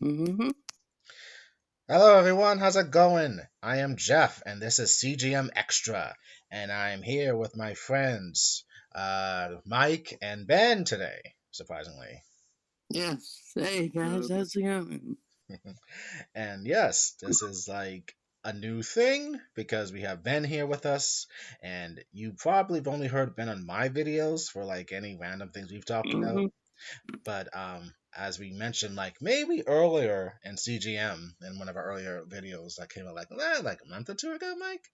Mm-hmm. Hello everyone, how's it going? I am Jeff and this is CJM Xtra and I'm here with my friends Mike and Ben today, surprisingly. Yes. Hey guys, how's it going? And yes, this is like a new thing because we have Ben here with us and you probably have only heard Ben on my videos for like any random things we've talked about. Mm-hmm. But as we mentioned, like maybe earlier in CGM in one of our earlier videos that came out like a month or two ago, Mike,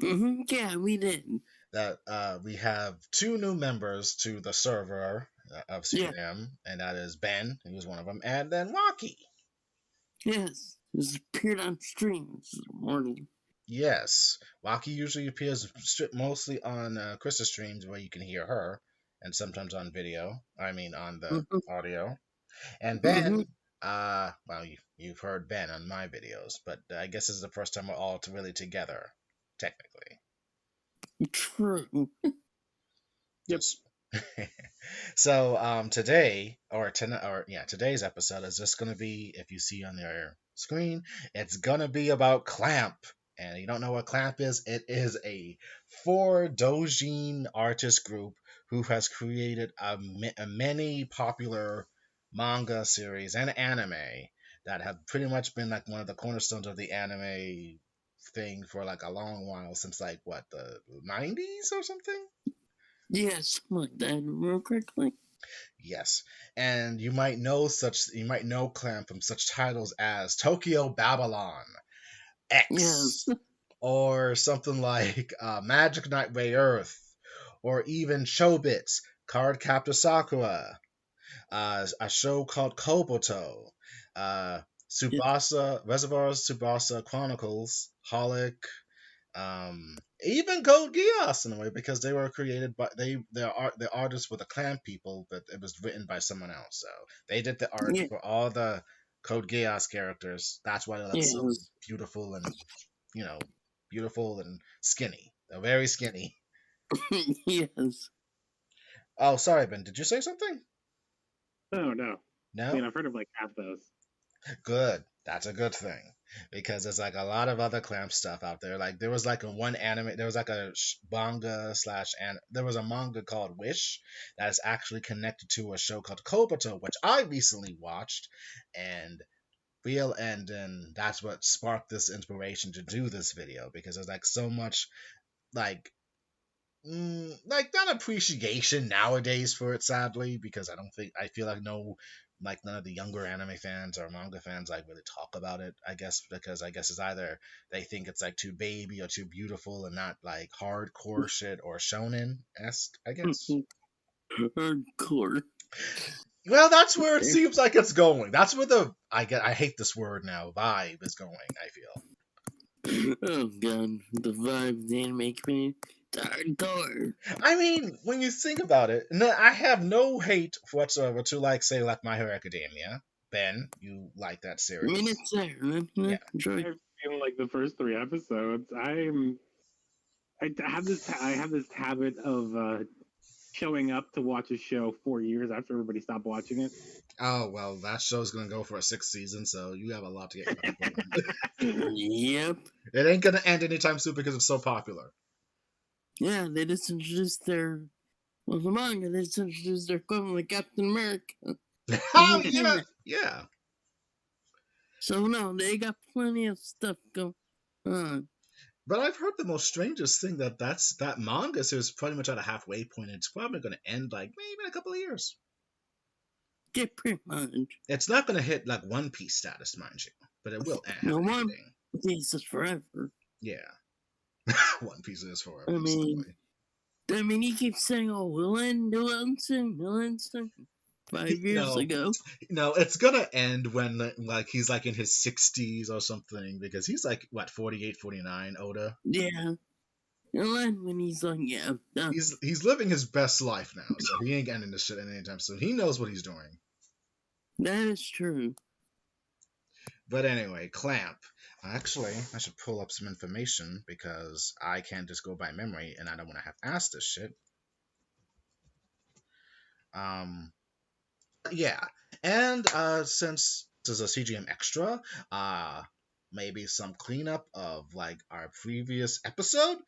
Mm-hmm. Yeah, we did. that we have two new members to the server of Yeah. CGM, and that is Ben, who was one of them, and then Waki. Yes. This appeared on stream this morning. Yes, Waki usually appears mostly on Krista's streams where you can hear her, and sometimes on video. I mean, on the Mm-hmm. audio. And Mm-hmm. Ben, well, you've heard Ben on my videos, but I guess this is the first time we're all really together, technically. True. Yep. So today, or tonight, or yeah, today's episode is just gonna be, if you see on your screen, it's gonna be about Clamp. And you don't know what Clamp is? It is a four doujin artist group who has created a many popular manga series and anime that have pretty much been like one of the cornerstones of the anime thing for like a long while, since like what, the 90s or something. Yes, like that real quickly. Yes, and you might know Clamp from such titles as Tokyo Babylon, Yes. X, or something like Magic Knight Ray Earth, or even Chobits, Card Captor Sakura, a show called Koboto, uh, Yeah. Subasa Reservoirs Subasa Chronicles, Holic, even Code Geass in a way, because they were created by the artists were the Clan people, but it was written by someone else. So they did the art Yeah. for all the Code Geass characters. That's why they look so Yes. beautiful and you know beautiful and skinny. They're very skinny. Yes. Oh, sorry, Ben. Did you say something? Oh no. I mean, No. I've heard of like half those. Good. That's a good thing because there's like a lot of other Clamp stuff out there. Like there was like a one anime, there was like a manga slash and there was a manga called Wish that is actually connected to a show called Kobato, which I recently watched, and then that's what sparked this inspiration to do this video because there's like so much like like not appreciation nowadays for it, sadly, because I feel like none of the younger anime fans or manga fans like really talk about it. I guess because I guess it's either they think it's like too baby or too beautiful and not like hardcore shit or shonen esque, I guess. Hardcore. Well, that's where it seems like it's going. That's where I hate this word now, vibe is going, I feel. Oh god, the vibe the anime community. Hardcore. I mean, when you think about it, no, I have no hate whatsoever to like say like My Hero Academia. Ben, you like that I mean, series? it's there. I Yeah. enjoy. I've seen like the first 3 episodes. I have this habit of showing up to watch a show 4 years after everybody stopped watching it. Oh well, that show's gonna go for a sixth season, so you have a lot to get caught up on. Yep. It ain't gonna end anytime soon because it's so popular. Yeah, they just introduced their the manga. They just introduced their equivalent like Captain America. Oh yeah, yeah. So no, they got plenty of stuff going on. But I've heard the most strangest thing that manga series is pretty much at a halfway point. And it's probably gonna end like maybe in a couple of years. Yeah, pretty much. It's not gonna hit like One Piece status, mind you, but it will have No an one ending. thinks it's forever. Yeah. One Piece is forever. I mean, sadly. he keeps saying, "Oh, we'll end soon." 5 years ago. No, it's gonna end when like he's like in his 60s or something, because he's like what, 48, 49, Oda. Yeah. It'll end when he's like, yeah, done. He's living his best life now, so he ain't ending this shit anytime soon. He knows what he's doing. That is true. But anyway, Clamp. Actually, I should pull up some information because I can't just go by memory, and I don't want to have asked this shit. Yeah, and since is a CGM Extra. Maybe some cleanup of like our previous episode.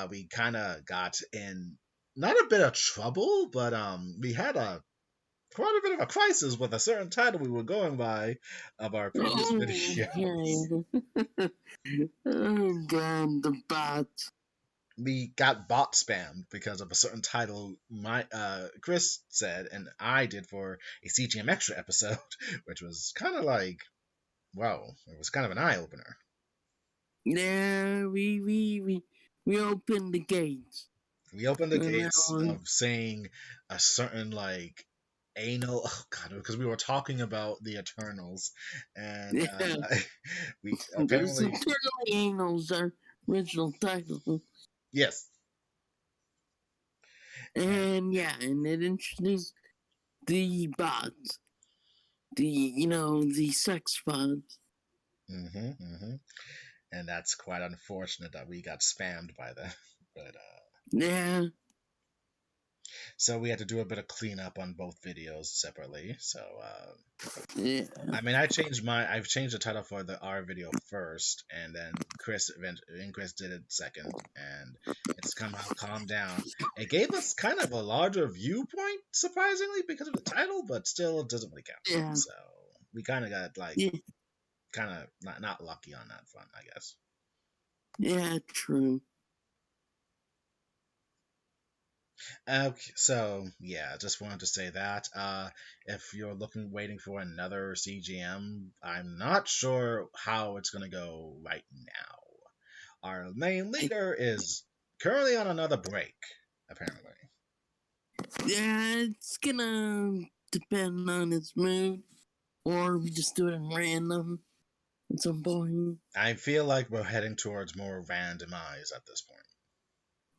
We kind of got in not a bit of trouble, but we had a quite a bit of a crisis with a certain title we were going by of our previous video. Okay. Oh god, the bot. We got bot spammed because of a certain title my Chris said and I did for a CGM Extra episode, which was kind of like, wow, it was kind of an eye opener. Yeah, we opened the gates. We opened the And that gates one- of saying a certain like anal, oh god, because we were talking about the Eternals, and Yeah, we there's apparently, Eternally Anals, our original title. yes, and And yeah, and it introduced the bots. The sex bots. and that's quite unfortunate that we got spammed by them. But Yeah, so we had to do a bit of cleanup on both videos separately. So yeah. I mean, I've changed the title for the R video first, and then Chris did it second, and it's somehow calmed down. It gave us kind of a larger viewpoint, surprisingly, because of the title, but still, it doesn't really count. Yeah. So we kind of got like, Yeah. kind of not lucky on that front, I guess. Yeah, true. Okay, so yeah, just wanted to say that. If you're waiting for another CGM, I'm not sure how it's gonna go right now. Our main leader is currently on another break, apparently. Yeah, it's gonna depend on his mood, or we just do it in random at some point. I feel like we're heading towards more randomized at this point.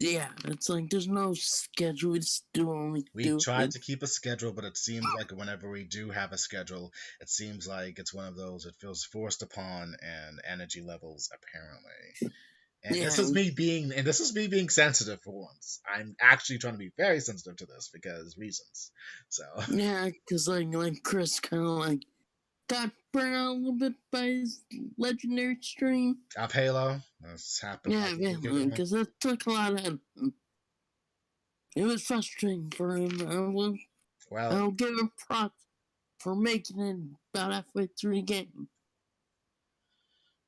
Yeah, it's like there's no schedule. We just do what we We do. tried to keep a schedule, but it seems like whenever we do have a schedule, it seems like it's one of those, it feels forced upon and energy levels, apparently. And Yeah, this is me being sensitive for once. I'm actually trying to be very sensitive to this because reasons. So yeah, because like Chris kind of like got burnt out a little bit by his legendary stream. Up Halo, that's happened. Yeah, yeah, because that took a lot out of him. It was frustrating for him. Well, I'll give him props for making it about halfway through the game.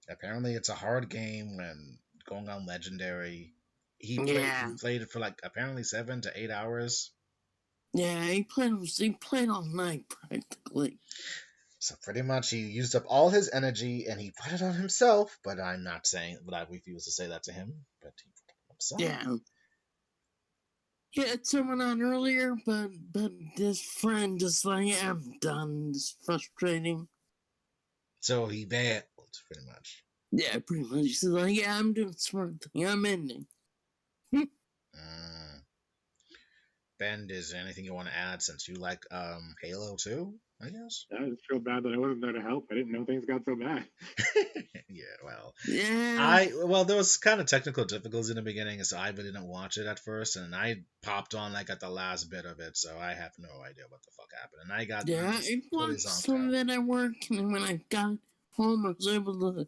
apparently it's a hard game when going on legendary. He Yeah. played it for like apparently 7 to 8 hours. Yeah, he played all night practically. So pretty much he used up all his energy and he put it on himself, but I'm not saying, but I refuse to say that to him, but he put it on himself. Yeah. He had someone on earlier, but his friend just like, yeah, I'm done. It's frustrating. So he bailed, pretty much. Yeah, pretty much. He's like, yeah, I'm doing smart thing. I'm ending. Ben, is there anything you want to add since you like Halo 2, I guess? I just feel bad that I wasn't there to help. I didn't know things got so bad. Yeah, well. Yeah. There was kind of technical difficulties in the beginning, so I really didn't watch it at first, and I popped on like at the last bit of it, so I have no idea what the fuck happened. And I got I watched some of it at work, and then when I got home, I was able to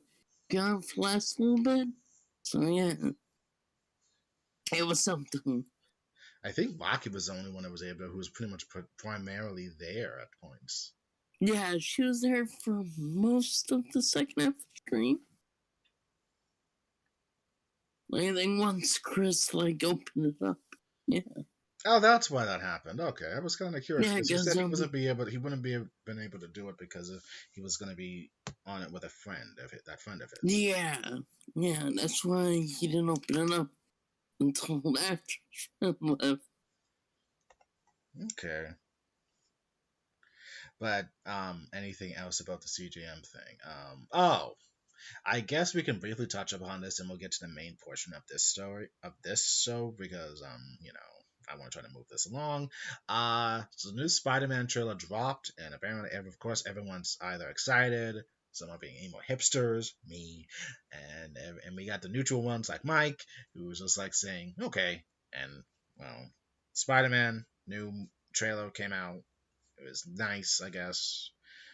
get on for the last little bit. So yeah, it was something. I think Waki was the only one that was able, who was pretty much primarily there at points. Yeah, she was there for most of the second half of the stream. I think once Chris opened it up. Yeah. Oh, that's why that happened. Okay, I was kind of curious. Yeah, He said he wouldn't be able to do it because he was going to be on it with a friend of that friend of his. Yeah, that's why he didn't open it up until after Trent left. Okay. But anything else about the CJM thing? I guess we can briefly touch upon this, and we'll get to the main portion of this show because I want to try to move this along. So the new Spider-Man trailer dropped, and apparently, of course, everyone's either excited, some are being emo hipsters, me, and we got the neutral ones like Mike, who was just like saying, okay, and well, Spider-Man new trailer came out. It was nice, I guess.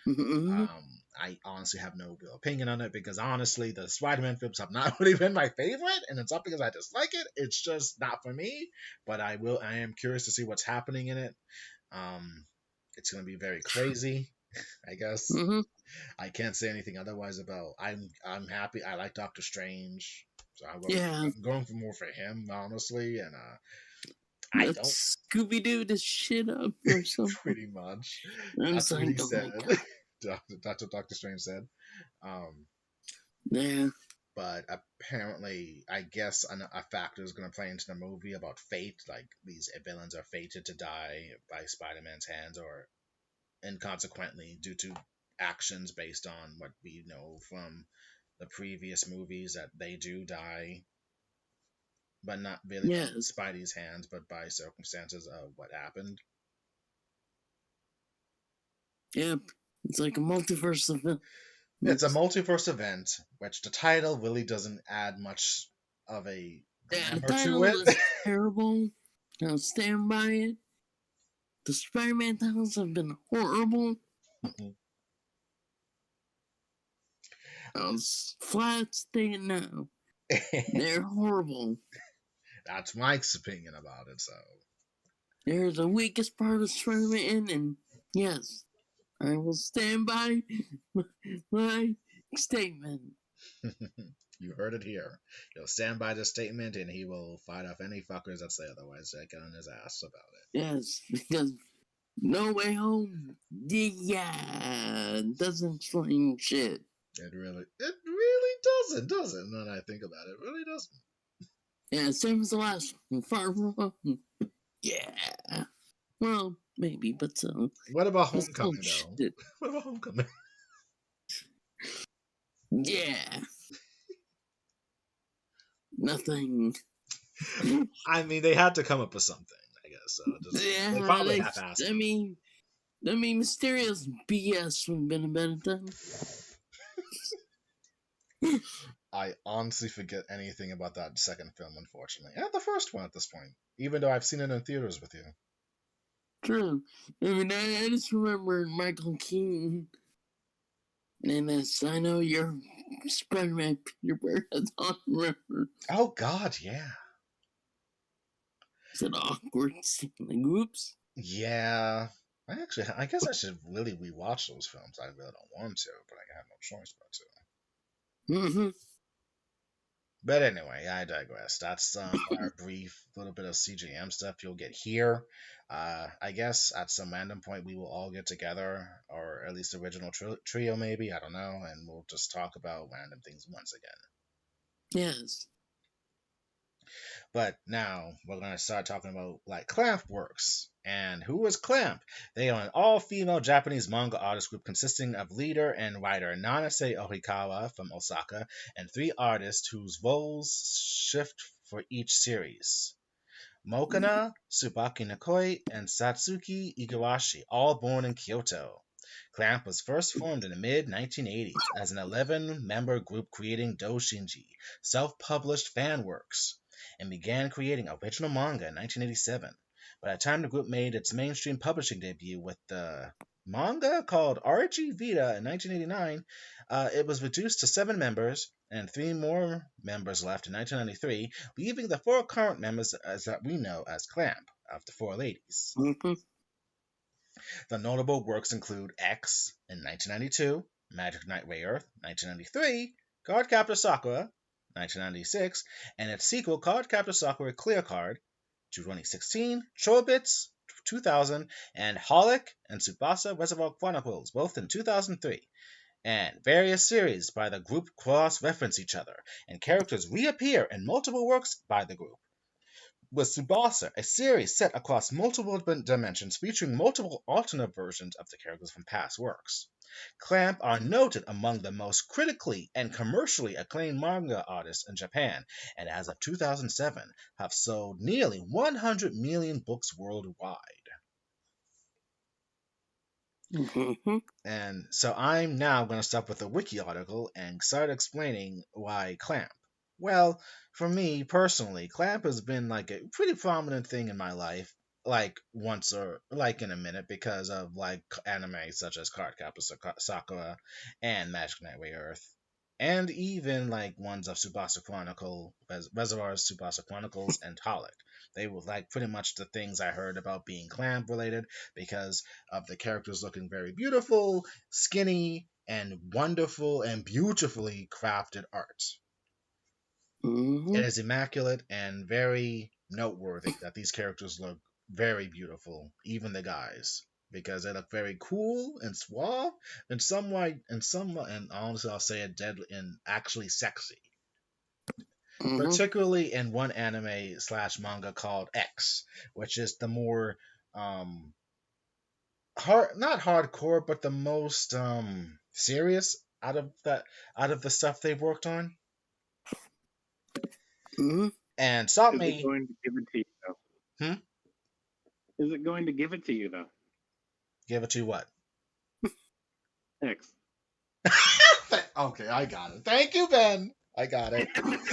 Mm-hmm. I honestly have no real opinion on it because honestly, the Spider-Man films have not really been my favorite, and it's not because I dislike it. It's just not for me. But I am curious to see what's happening in it. It's going to be very crazy, I guess. Mm-hmm. I can't say anything otherwise about. I'm happy. I like Doctor Strange, so Yeah, I'm going for more for him, honestly. And I don't let's Scooby Doo this shit up or something. pretty much. I'm That's just what he like, oh said. my god. That's what Doctor Strange said. Um, Yeah, but apparently, I guess a factor is going to play into the movie about fate. Like these villains are fated to die by Spider-Man's hands, or inconsequently due to actions based on what we know from the previous movies that they do die, but not really by yes, Spidey's hands, but by circumstances of what happened. yep. It's like a multiverse of It's a films. multiverse event, which the title really doesn't add much of a Yeah, the glamour to title it. is terrible. I'll stand by it. The Spider-Man titles have been horrible. I'll flat state it now. They're horrible. That's Mike's opinion about it. So They're the weakest part of Spider-Man, and yes, I will stand by my statement. you heard it here. He'll stand by the statement, and he will fight off any fuckers that say otherwise. They get on his ass about it. Yes, because No Way Home, yeah, doesn't explain shit. It really doesn't, does it? Now that I think about it, it really doesn't. Yeah, same as the last one. Far from home. Yeah. Well, maybe, but so. What about It's still Homecoming, though? shit. What about Homecoming? Yeah. Nothing. I mean, they had to come up with something, I guess. So they Yeah, probably half-assed I mean, Mysterio's BS would have been a better time. I honestly forget anything about that second film, unfortunately. And the first one at this point, even though I've seen it in theaters with you. True. I mean, I just remember Michael Keaton. And as I know you're Spider-Man Peter Parker, I don't remember. Oh, God, yeah. It's an awkward scene. Like, oops. Yeah. I guess I should really rewatch those films. I really don't want to, but I have no choice but to. Mm-hmm. But anyway, I digress. That's our brief little bit of CJM stuff you'll get here. I guess at some random point we will all get together, or at least the original trio, maybe. I don't know, and we'll just talk about random things once again. Yes. But now we're going to start talking about like Clamp Works. And who is Clamp? They are an all-female Japanese manga artist group consisting of leader and writer Nanase Ohikawa from Osaka and 3 artists whose roles shift for each series. Mokana, Tsubaki Nikoi, and Satsuki Igarashi, all born in Kyoto. Clamp was first formed in the mid-1980s as an 11-member group creating doujinshi, self-published fan works, and began creating original manga in 1987. By the time the group made its mainstream publishing debut with the manga called Archie Vita in 1989, it was reduced to 7 members, and 3 more members left in 1993, leaving the 4 current members as that we know as Clamp, of the 4 ladies. Mm-hmm. The notable works include X in 1992, Magic Knight Rayearth 1993, Cardcaptor Sakura 1996, and its sequel Cardcaptor Sakura Clear Card 2016, Chobits 2000, and Holic and Tsubasa Reservoir Chronicles both in 2003. And various series by the group cross-reference each other, and characters reappear in multiple works by the group. With Tsubasa, a series set across multiple dimensions featuring multiple alternate versions of the characters from past works. Clamp are noted among the most critically and commercially acclaimed manga artists in Japan, and as of 2007 have sold nearly 100 million books worldwide. Mm-hmm. And so I'm now going to start with a wiki article and start explaining why Clamp. Well, for me personally, Clamp has been like a pretty prominent thing in my life like once or like in a minute because of like anime such as Cardcaptor Sakura and Magic Knight Earth, and even like ones of Tsubasa Chronicle, Reservoir Tsubasa Chronicles, and Holic. They were like pretty much the things I heard about being clamp related because of the characters looking very beautiful, skinny, and wonderful and beautifully crafted art. It is immaculate and very noteworthy that these characters look very beautiful, even the guys, because they look very cool and suave, and and honestly, I'll say it deadly and actually sexy. Particularly in one anime slash manga called X, which is the more um not hardcore, but the most serious out of the stuff they've worked on. And stop Is it me. going to give it to you though? Hmm? Is it going to give it to you though? Give it to what? X. Okay, I got it. Thank you, Ben. I got it.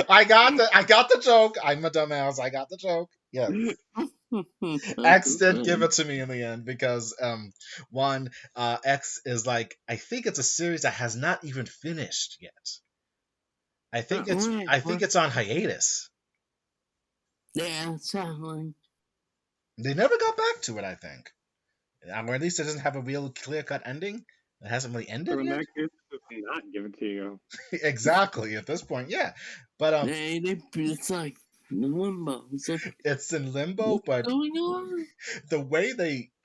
I got the joke. I'm a dumbass. I got the joke. Yes. X did give it to me in the end because one X is like I think it's a series that has not even finished yet. I think it's on hiatus. Yeah, sadly. They never got back to it, I think. Or at least it doesn't have a real clear cut ending. It hasn't really So ended in yet. that case, it does not give it to you. Exactly at this point, yeah. But It's like limbo. It's like, it's in limbo, what's but going on?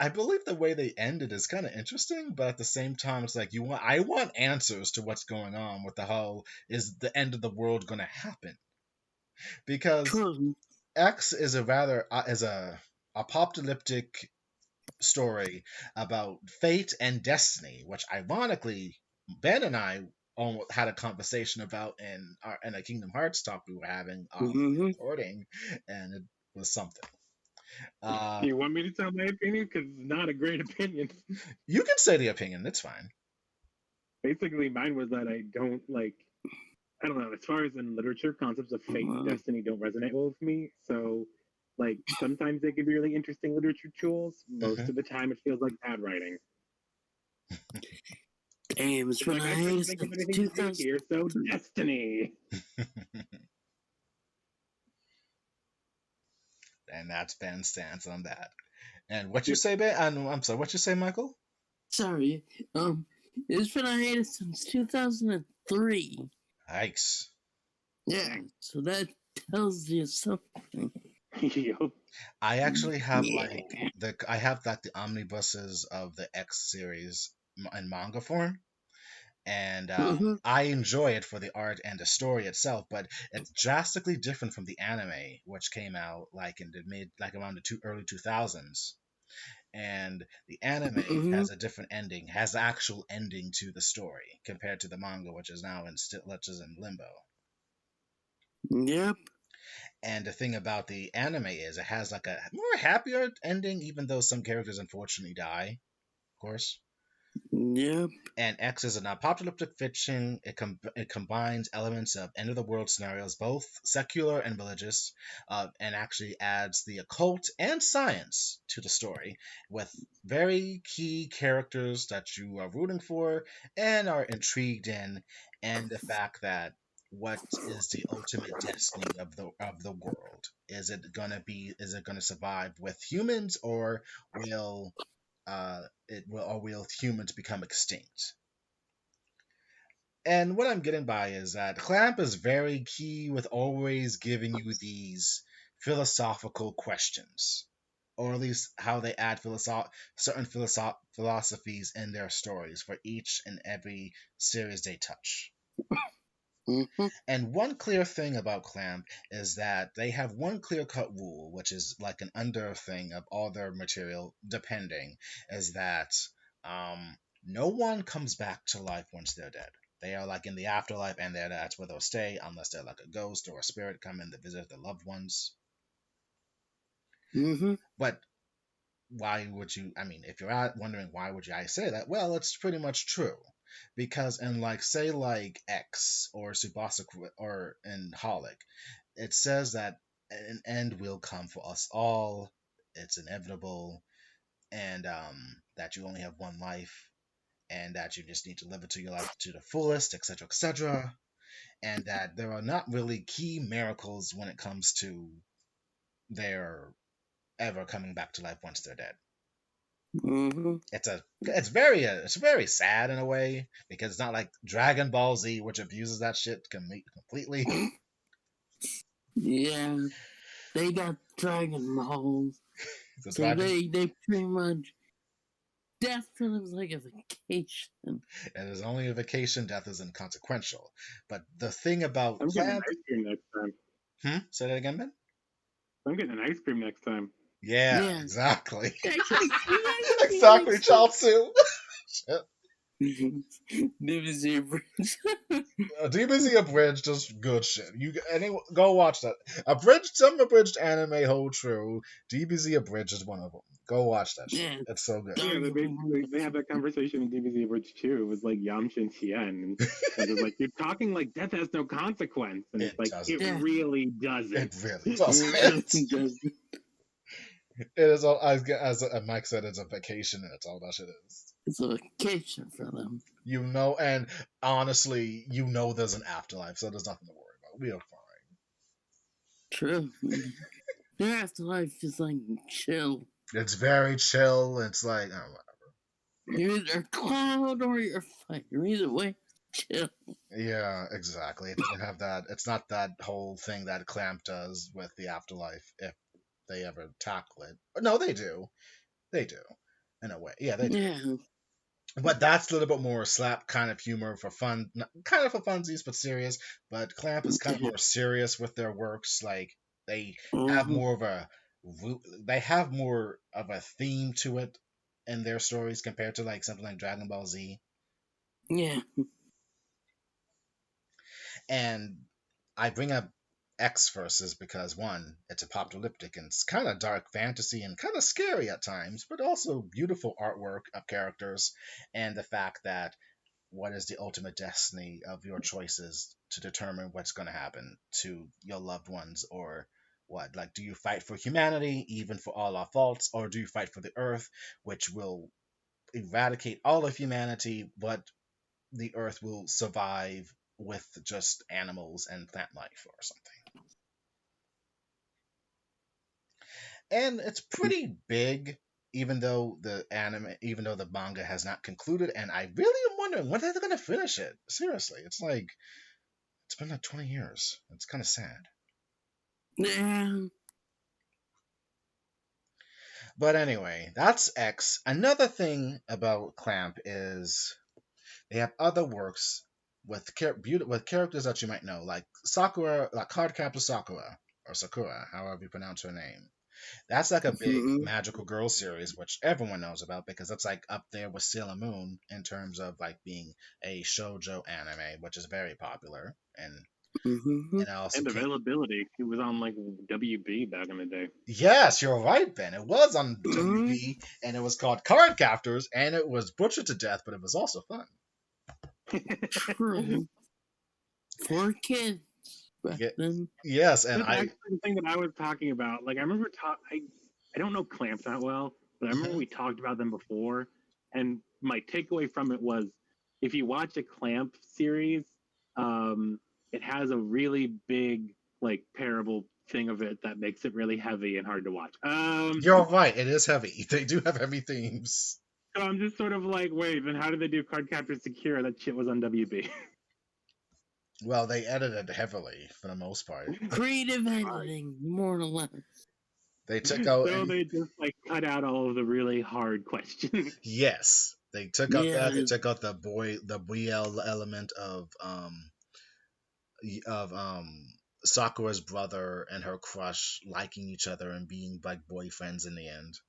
I believe the way they ended is kind of interesting, but at the same time it's like I want answers to what's going on with the whole is the end of the world going to happen, because True. X is a rather is a apocalyptic story about fate and destiny, which ironically Ben and I almost had a conversation about in a Kingdom Hearts talk we were having off recording, and it was something. Do you want me to tell my opinion? Because it's not a great opinion. You can say the opinion. It's fine. Basically, mine was that I don't like. I don't know. As far as in literature, concepts of fate and destiny don't resonate well with me. So, like, sometimes they can be really interesting literature tools. Most of the time, it feels like bad writing. Damn, it's been Like, I couldn't think of anything to do here, so destiny. And that's Ben's stance on that. And what you say, Ben? I'm sorry. What you say, Michael? Sorry. It's been hiatus since 2003. Nice. Yeah, so that tells you something. I actually have I have like the omnibuses of the X series in manga form, and I enjoy it for the art and the story itself. But it's drastically different from the anime, which came out like in the like around the early 2000s. And the anime has a different ending, has the actual ending to the story compared to the manga, which is now which is in limbo. Yep. And the thing about the anime is it has like a more happier ending, even though some characters unfortunately die, of course. Yep. And X is an apocalyptic fiction. It combines elements of end of the world scenarios, both secular and religious, and actually adds the occult and science to the story with very key characters that you are rooting for and are intrigued in, and the fact that what is the ultimate destiny of the world? Is it gonna survive with humans, or will will humans become extinct? And what I'm getting by is that Clamp is very key with always giving you these philosophical questions, or at least how they add certain philosophies in their stories for each and every series they touch. And one clear thing about Clamp is that they have one clear cut rule, which is like an under thing of all their material, depending, is that no one comes back to life once they're dead. They are like in the afterlife, and that's where they'll stay unless they're like a ghost or a spirit come in to visit their loved ones. But why would you? I mean, if you're wondering why would I say that, well, it's pretty much true, because in like say like X or Subasa or in Holic, it says that an end will come for us all it's inevitable, and that you only have one life, and that you just need to live it to your life to the fullest, etc., etc., and that there are not really key miracles when it comes to their ever coming back to life once they're dead. Mm-hmm. It's very sad in a way, because it's not like Dragon Ball Z, which abuses that shit completely. Yeah, they got Dragon Balls, The so Dragon, they pretty much death for them is like a vacation. it is only a vacation. Death is inconsequential. But the thing about I'm getting an Clamp, ice cream next time. say that again, Ben. I'm getting an ice cream next time. Yeah, Yeah. exactly. Actually, Exactly, Chao-Tzu. DBZ Bridge. DBZ Abridged is good shit. Go watch that. Some abridged anime hold true. DBZ Abridged is one of them. Go watch that shit. Yeah. It's so good. Yeah, they have that conversation in DBZ Bridge too. It was like Yamcha and Tien, and it's like you're talking like death has no consequence, and it's It like doesn't. it really doesn't. It really doesn't. It is all, as Mike said, it's a vacation, and it's all that shit is. It's a vacation for them. And honestly, there's an afterlife, so there's nothing to worry about. We are fine. True. Their afterlife is like chill. It's very chill. It's like, oh, whatever. You're either a cloud or you're fire. Either way, chill. Yeah, exactly. It doesn't have that. It's not that whole thing that Clamp does with the afterlife, if they ever tackle it. No, they do. They do. In a way. Yeah, they do. Yeah. But that's a little bit more slap kind of humor for fun, kind of for funsies, but serious. But Clamp is kind of more serious with their works. Like they have more of a theme to it in their stories compared to like something like Dragon Ball Z. Yeah. And I bring up X Versus because one, it's apocalyptic and it's kind of dark fantasy and kind of scary at times, but also beautiful artwork of characters, and the fact that what is the ultimate destiny of your choices to determine what's going to happen to your loved ones, or what, like, do you fight for humanity even for all our faults, or do you fight for the earth, which will eradicate all of humanity, but the earth will survive with just animals and plant life or something. And it's pretty big, even though the manga has not concluded, and I really am wondering when they're going to finish it. Seriously, it's been like 20 years. It's kind of sad. Yeah. But anyway, that's X. Another thing about Clamp is they have other works with characters that you might know, like Sakura, like Cardcaptor Sakura, or Sakura, however you pronounce her name. That's like a big magical girl series, which everyone knows about because that's like up there with Sailor Moon in terms of like being a shoujo anime, which is very popular. And also availability. It was on like WB back in the day. Yes, you're right, Ben. It was on WB, and it was called Card Captors, and it was butchered to death, but it was also fun. True. For kids. Yes, and that's actually the thing that I was talking about. Like I remember I don't know Clamp that well, but I remember we talked about them before, and my takeaway from it was if you watch a Clamp series, it has a really big like parable thing of it that makes it really heavy and hard to watch. You're right, it is heavy. They do have heavy themes. So I'm just sort of like, wait, then how did they do Cardcaptor Sakura? That shit was on WB. Well, they edited heavily for the most part. Creative editing, more or less. They took out. So they just like cut out all of the really hard questions. Yes, they took out that. They took out the BL element of Sakura's brother and her crush liking each other and being like boyfriends in the end.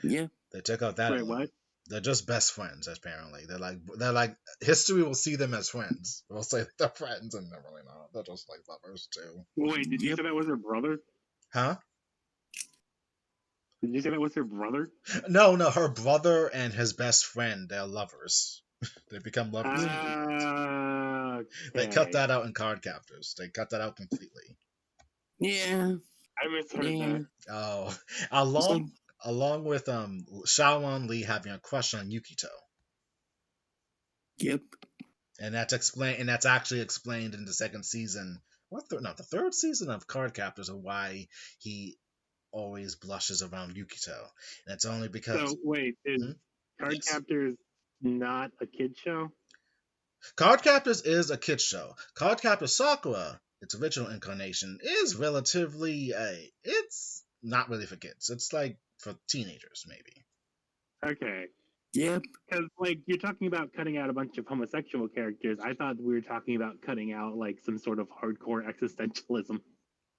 Yeah. They took out that. Wait, what? They're just best friends, apparently. They're like history will see them as friends. We'll say they're friends, and they're really not. They're just like lovers too. Wait, did you say that was her brother? Huh? Did you say that was her brother? No, her brother and his best friend, they're lovers. They become lovers. Okay. They cut that out in Card Captors. They cut that out completely. Yeah. I misheard Yeah. that. Oh, So, along with Xiaolon Li having a crush on Yukito. yep. And that's actually explained in the second season. The third season of Card Captors of why he always blushes around Yukito. And it's only because So wait, is Hmm? Card Yes. Captors not a kid show? Card Captors is a kid show. Card Captor Sakura, its original incarnation, is relatively it's not really for kids. It's like for teenagers maybe. Okay. Yep. Because like you're talking about cutting out a bunch of homosexual characters. I thought we were talking about cutting out like some sort of hardcore existentialism.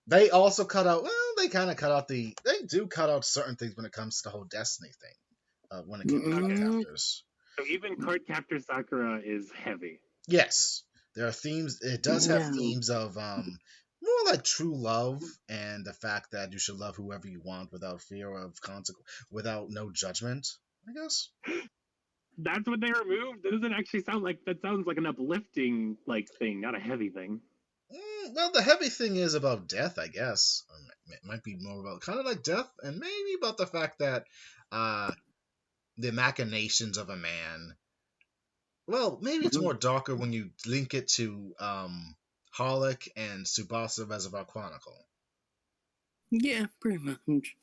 They also cut out they kind of cut out they do cut out certain things when it comes to the whole Destiny thing. When it came to Card Okay. Captors. So even Card Captor Sakura is heavy. Yes, there are themes. It does have Yeah. themes of more like true love and the fact that you should love whoever you want without fear of consequence, without no judgment. I guess. That's what they removed. That doesn't actually sound like that. Sounds like an uplifting like thing, not a heavy thing. Well, the heavy thing is about death, I guess. It might be more about kind of like death, and maybe about the fact that uh, the machinations of a man. Well, maybe it's more darker when you link it to Harlock and Tsubasa Reservoir Chronicle. Yeah, pretty much.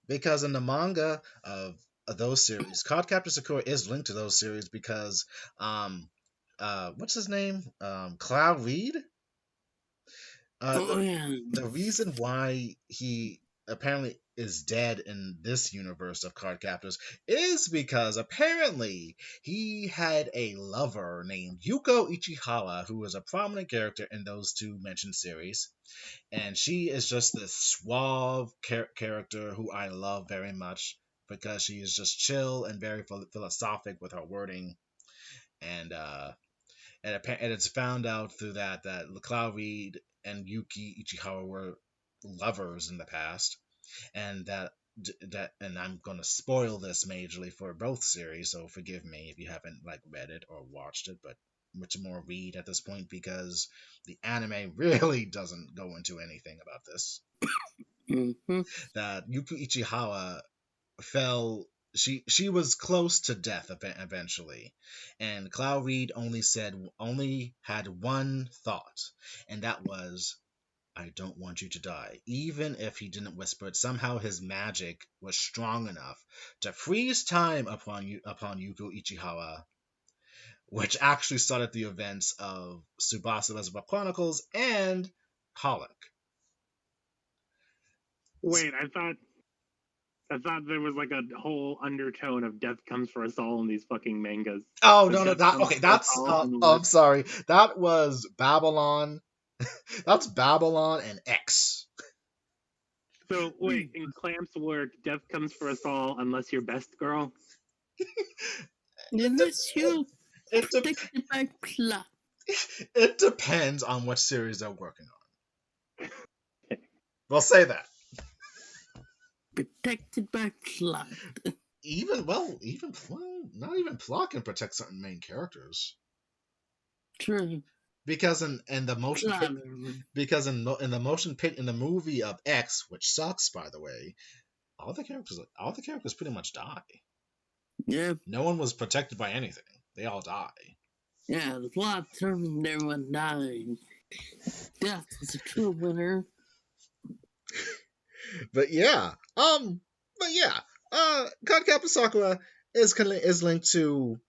Because in the manga of those series, Cardcaptor Sakura is linked to those series because what's his name? Cloud Reed? Uh Oh, the, yeah. the reason why he apparently is dead in this universe of Cardcaptors is because apparently he had a lover named Yuko Ichihara who was a prominent character in those two mentioned series, and she is just this suave character who I love very much because she is just chill and very philosophic with her wording, and it's found out through that Cloud Reed and Yuki Ichihara were lovers in the past, and and I'm gonna spoil this majorly for both series, so forgive me if you haven't like read it or watched it, but much more read at this point because the anime really doesn't go into anything about this. Mm-hmm. That Yuki Ichihara fell. She was close to death eventually, and Cloud Reed only had one thought, and that was, I don't want you to die. Even if he didn't whisper it, somehow his magic was strong enough to freeze time upon Yuko Ichihara, which actually started the events of Tsubasa Reservoir Chronicles and Holic. Wait, I thought there was like a whole undertone of death comes for us all in these fucking mangas. Oh But no, death that comes okay. for us That's all I'm sorry. That was Babylon. That's Babylon and X. So wait, in Clamp's work, death comes for us all unless you're best girl. Unless you It, de- protected by plot. it depends on what series they're working on. We'll say that. Protected by plot. Not even plot can protect certain main characters True. because in the motion Plot. because in the motion pit in the movie of X, which sucks by the way, all the characters pretty much die. Yep. No one was protected by anything. They all die. Yeah, the plot determined everyone died. Death was the true winner. But yeah, Cardcaptor Sakura is linked to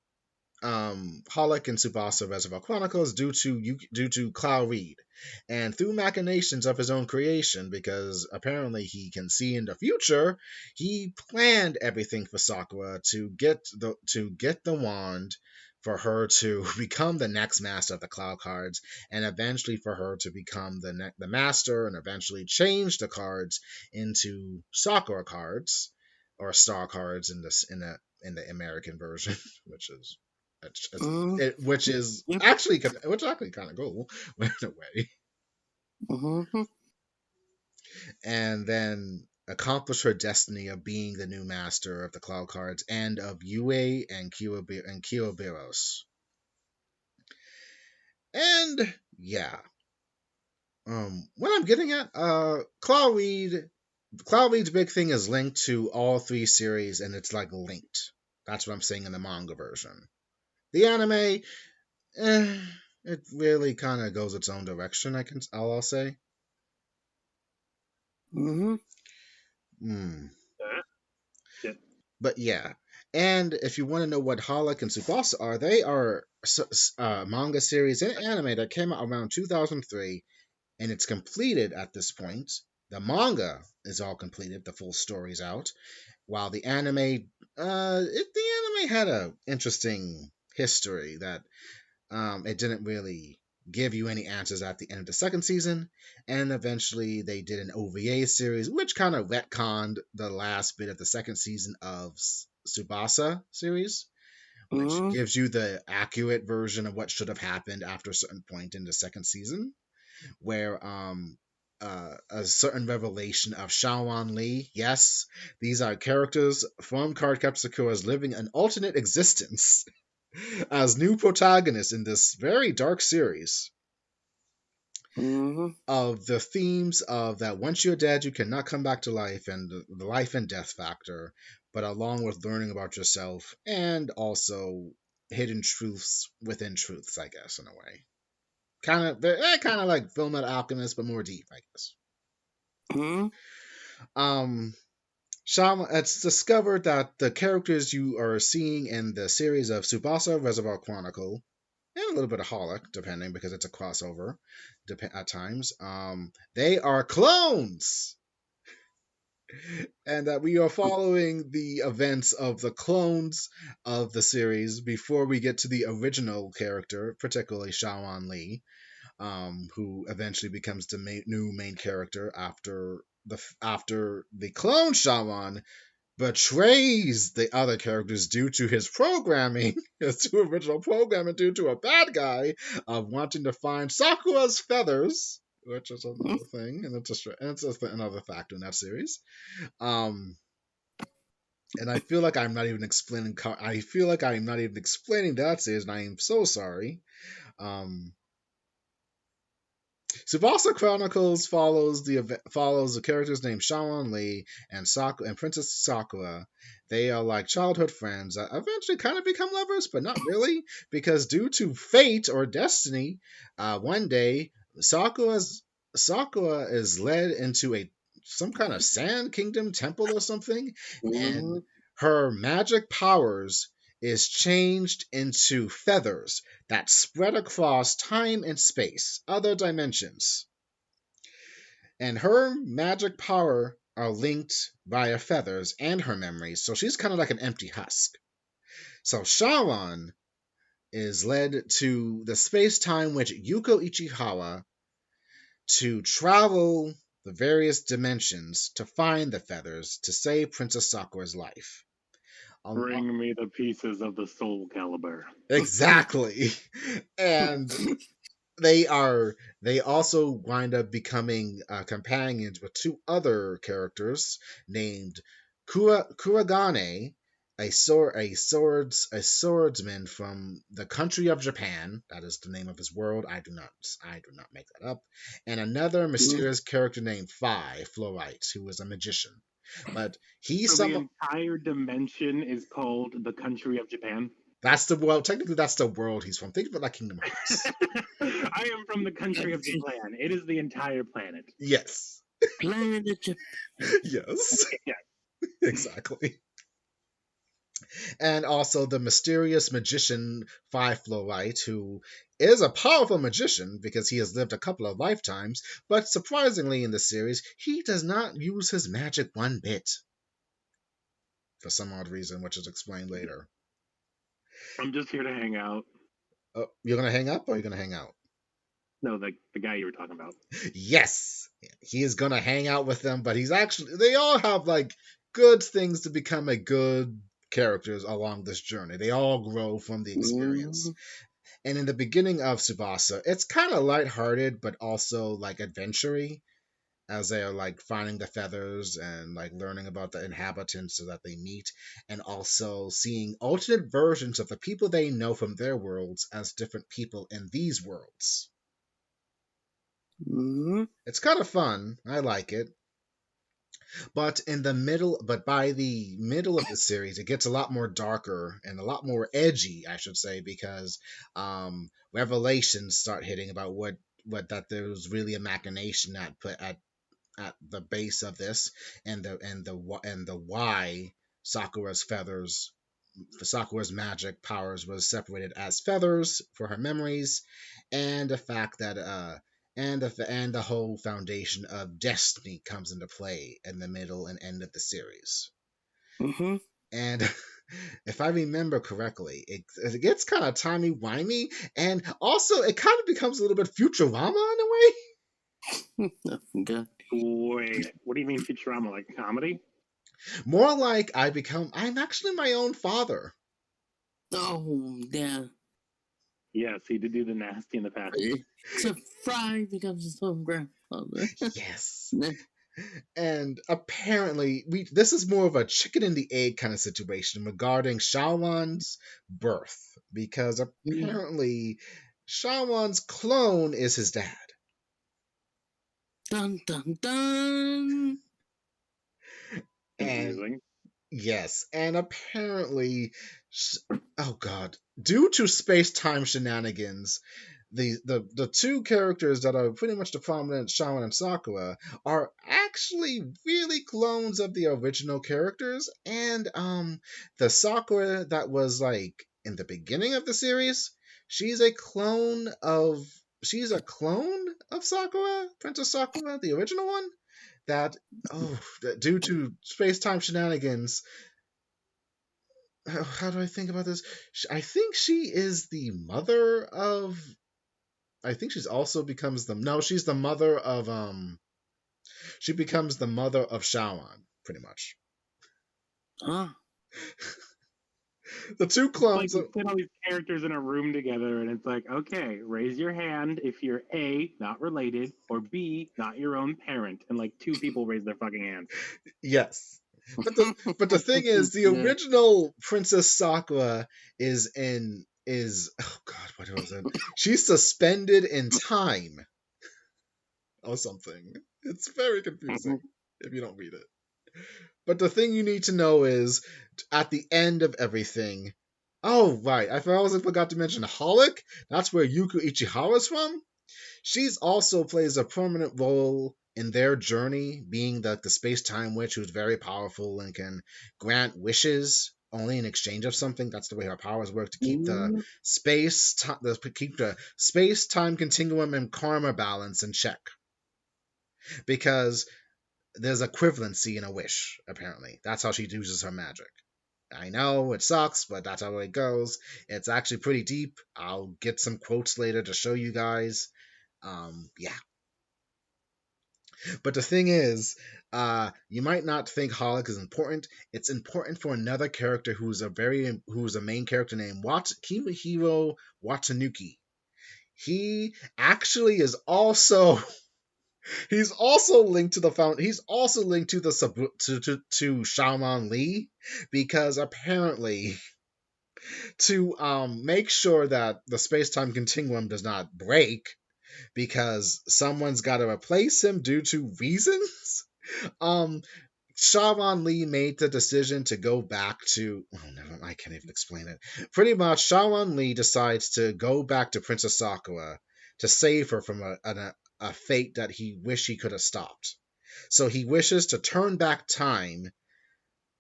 Holic and Tsubasa Reservoir Chronicles due to Cloud Reed, and through machinations of his own creation, because apparently he can see in the future, he planned everything for Sakura to get the wand for her to become the next master of the cloud cards, and eventually for her to become the master, and eventually change the cards into Sakura cards or star cards in the American version, which is which is Yep. actually kind of cool in a way, Mm-hmm. and then accomplish her destiny of being the new master of the cloud cards and of Yue and Kyubiros. And yeah, what I'm getting at, Cloudweed's big thing is linked to all three series, and it's like linked. That's what I'm saying in the manga version. The anime, it really kind of goes its own direction. I'll say. Mm-hmm. Hmm. Yeah. But yeah, and if you want to know what Holic and Tsubasa are, they are manga series and anime that came out around 2003, and it's completed at this point. The manga is all completed, the full story's out, while the anime, the anime had a interesting history that it didn't really give you any answers at the end of the second season, and eventually they did an OVA series, which kind of retconned the last bit of the second season of Tsubasa series, which Mm-hmm. gives you the accurate version of what should have happened after a certain point in the second season, where a certain revelation of Shawan Lee. Yes, these are characters from Cardcaptor Sakura's living an alternate existence as new protagonists in this very dark series Mm-hmm. of the themes of that once you're dead, you cannot come back to life, and the life and death factor, but along with learning about yourself and also hidden truths within truths, I guess, in a way. Kind of like Fullmetal Alchemist, but more deep, I guess. Mm-hmm. Um, Shaman, it's discovered that the characters you are seeing in the series of Tsubasa Reservoir Chronicle and a little bit of Holic, depending because it's a crossover at times. They are clones, and that we are following the events of the clones of the series before we get to the original character, particularly Shawan Lee, who eventually becomes the new main character after the clone Shawan betrays the other characters due to his programming, his two original programming, due to a bad guy of wanting to find Sakura's feathers, which is another thing, and it's another factor in that series. Um, and I feel like I'm not even explaining. I feel like I'm not even explaining that series, and I am so sorry. Um, Tsubasa Chronicles follows the characters named Shawan Lee and Sakura and Princess Sakura. They are like childhood friends that eventually kind of become lovers, but not really, because due to fate or destiny, one day Sakura is led into some kind of sand kingdom temple or something, Mm-hmm. and her magic powers is changed into feathers that spread across time and space, other dimensions. And her magic power are linked via feathers and her memories, so she's kind of like an empty husk. So Shawan is led to the space time with Yuko Ichihawa to travel the various dimensions to find the feathers to save Princess Sakura's life. Bring me the pieces of the Soul Caliber. Exactly. And they also wind up becoming companions with two other characters named Kuragane, a swordsman from the country of Japan. That is the name of his world. I do not make that up. And another mysterious character named Phi Fluorite, who is a magician. But he's So the some entire dimension is called the country of Japan. that's the world. Technically, that's the world he's from. Think of it like Kingdom Hearts. I am from the country of Japan. It is the entire planet. Yes. Planet of Japan. Yes. Yeah. Exactly. And also the mysterious magician Five Fluorite, who is a powerful magician because he has lived a couple of lifetimes, but surprisingly in the series, he does not use his magic one bit. For some odd reason, which is explained later. I'm just here to hang out. Oh, you're gonna hang up or you're gonna hang out? No, the guy you were talking about. Yes! He is gonna hang out with them, but they all have like good things to become a good characters along this journey. They all grow from the experience. And in the beginning of Tsubasa, it's kind of lighthearted, but also like adventure-y, as they are like finding the feathers and like learning about the inhabitants so that they meet, and also seeing alternate versions of the people they know from their worlds as different people in these worlds. Mhm. It's kind of fun. I like it. But by the middle of the series, it gets a lot more darker and a lot more edgy, I should say, because revelations start hitting about what that there was really a machination at the base of this, and the why Sakura's magic powers was separated as feathers for her memories, and the fact that and the whole foundation of destiny comes into play in the middle and end of the series. Mhm. And if I remember correctly, it gets kind of timey wimey, and also it kind of becomes a little bit Futurama in a way. I forgot. Wait, what do you mean Futurama? Like comedy? More like I'm actually my own father. Oh, yeah. Yes, he did do the nasty in the past. Except Fry becomes his own grandfather. Yes. And apparently, this is more of a chicken and the egg kind of situation regarding Shawan's birth, because apparently Shawan's clone is his dad. Dun dun dun. And Confusing. yes, and apparently, oh god, due to space-time shenanigans, the two characters that are pretty much the prominent Shaman and Sakura are actually really clones of the original characters, and the Sakura that was like in the beginning of the series, she's a clone of Sakura, Princess Sakura, the original one. That due to space-time shenanigans, how do I think about this? I think she is the mother of. I think she's also becomes the no. She's the mother of She becomes the mother of Shawan, pretty much. Huh? The two It's like clones. you put all these characters in a room together, and it's like, okay, raise your hand if you're A, not related, or B, not your own parent. And like two people raise their fucking hands. Yes, but the thing is, the Yeah. original Princess Sakura is oh god, what was it? She's suspended in time or something. It's very confusing if you don't read it. But the thing you need to know is, at the end of everything. Oh, right. I also forgot to mention Holic. That's where Yuko Ichihara's from. She's also plays a prominent role in their journey, being the space-time witch who's very powerful and can grant wishes only in exchange of something. That's the way her powers work, to keep keep the space-time continuum and karma balance in check. Because there's equivalency in a wish, apparently. That's how she uses her magic. I know it sucks, but that's how it goes. It's actually pretty deep. I'll get some quotes later to show you guys. Yeah. But the thing is, you might not think Holic is important. It's important for another character who's a main character named Kimihiro Watanuki. He actually is also he's also linked to he's also linked to to Shaman Lee, because apparently to make sure that the space-time continuum does not break, because someone's got to replace him due to reasons. um Shaman Lee made the decision to go back to. Oh, never. I can't even explain it. Pretty much, Shaman Lee decides to go back to Princess Sakura to save her from a fate that he wished he could have stopped. So he wishes to turn back time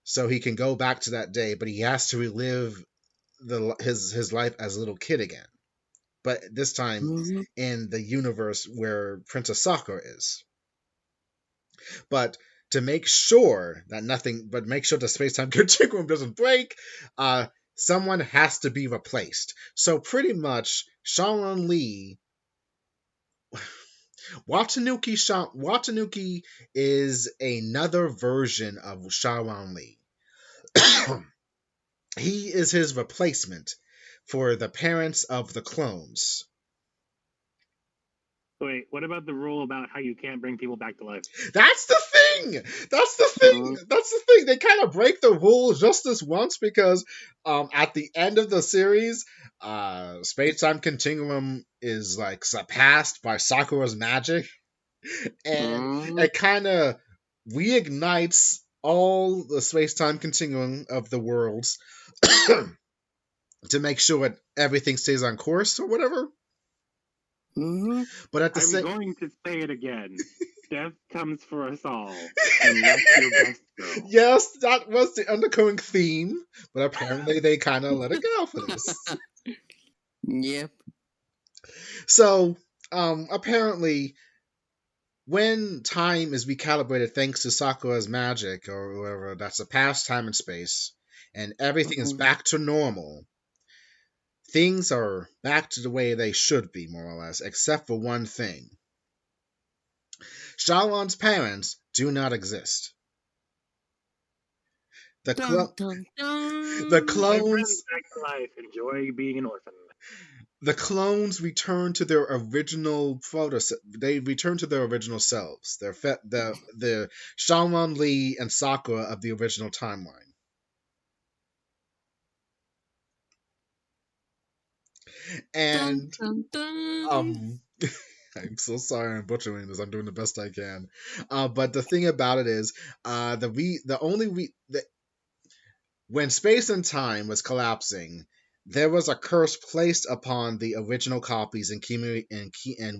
so he can go back to that day, but he has to relive his life as a little kid again. But this time in the universe where Princess Sakura is. But to make sure the space-time continuum doesn't break, someone has to be replaced. So pretty much, Shaolin Lee, Watanuki is another version of Shaolin Lee. He is his replacement for the parents of the clones. Wait, what about the rule about how you can't bring people back to life? That's the thing. That's the thing. That's the thing. They kind of break the rules just this once because at the end of the series, space time continuum is like surpassed by Sakura's magic, and it kind of reignites all the space time continuum of the worlds to make sure that everything stays on course or whatever. But at the I'm same, going to say it again. Death comes for us all, unless you're best girl. yes, that was the undercurrent theme, but apparently they kind of let it go for this. Yep. So, apparently, when time is recalibrated thanks to Sakura's magic or whatever, that's a past time and space, and everything is back to normal. Things are back to the way they should be, more or less, except for one thing. Shaolan's parents do not exist. The Dun, dun, dun. the My clones friends back to life. Enjoy being an orphan. the clones return to their original they return to their original selves. They're the Shaolan Lee and Sakura of the original timeline. And Dun, dun, dun. I'm so sorry I'm butchering this. I'm doing the best I can. But the thing about it is, when space and time was collapsing, there was a curse placed upon the original copies and Kimi and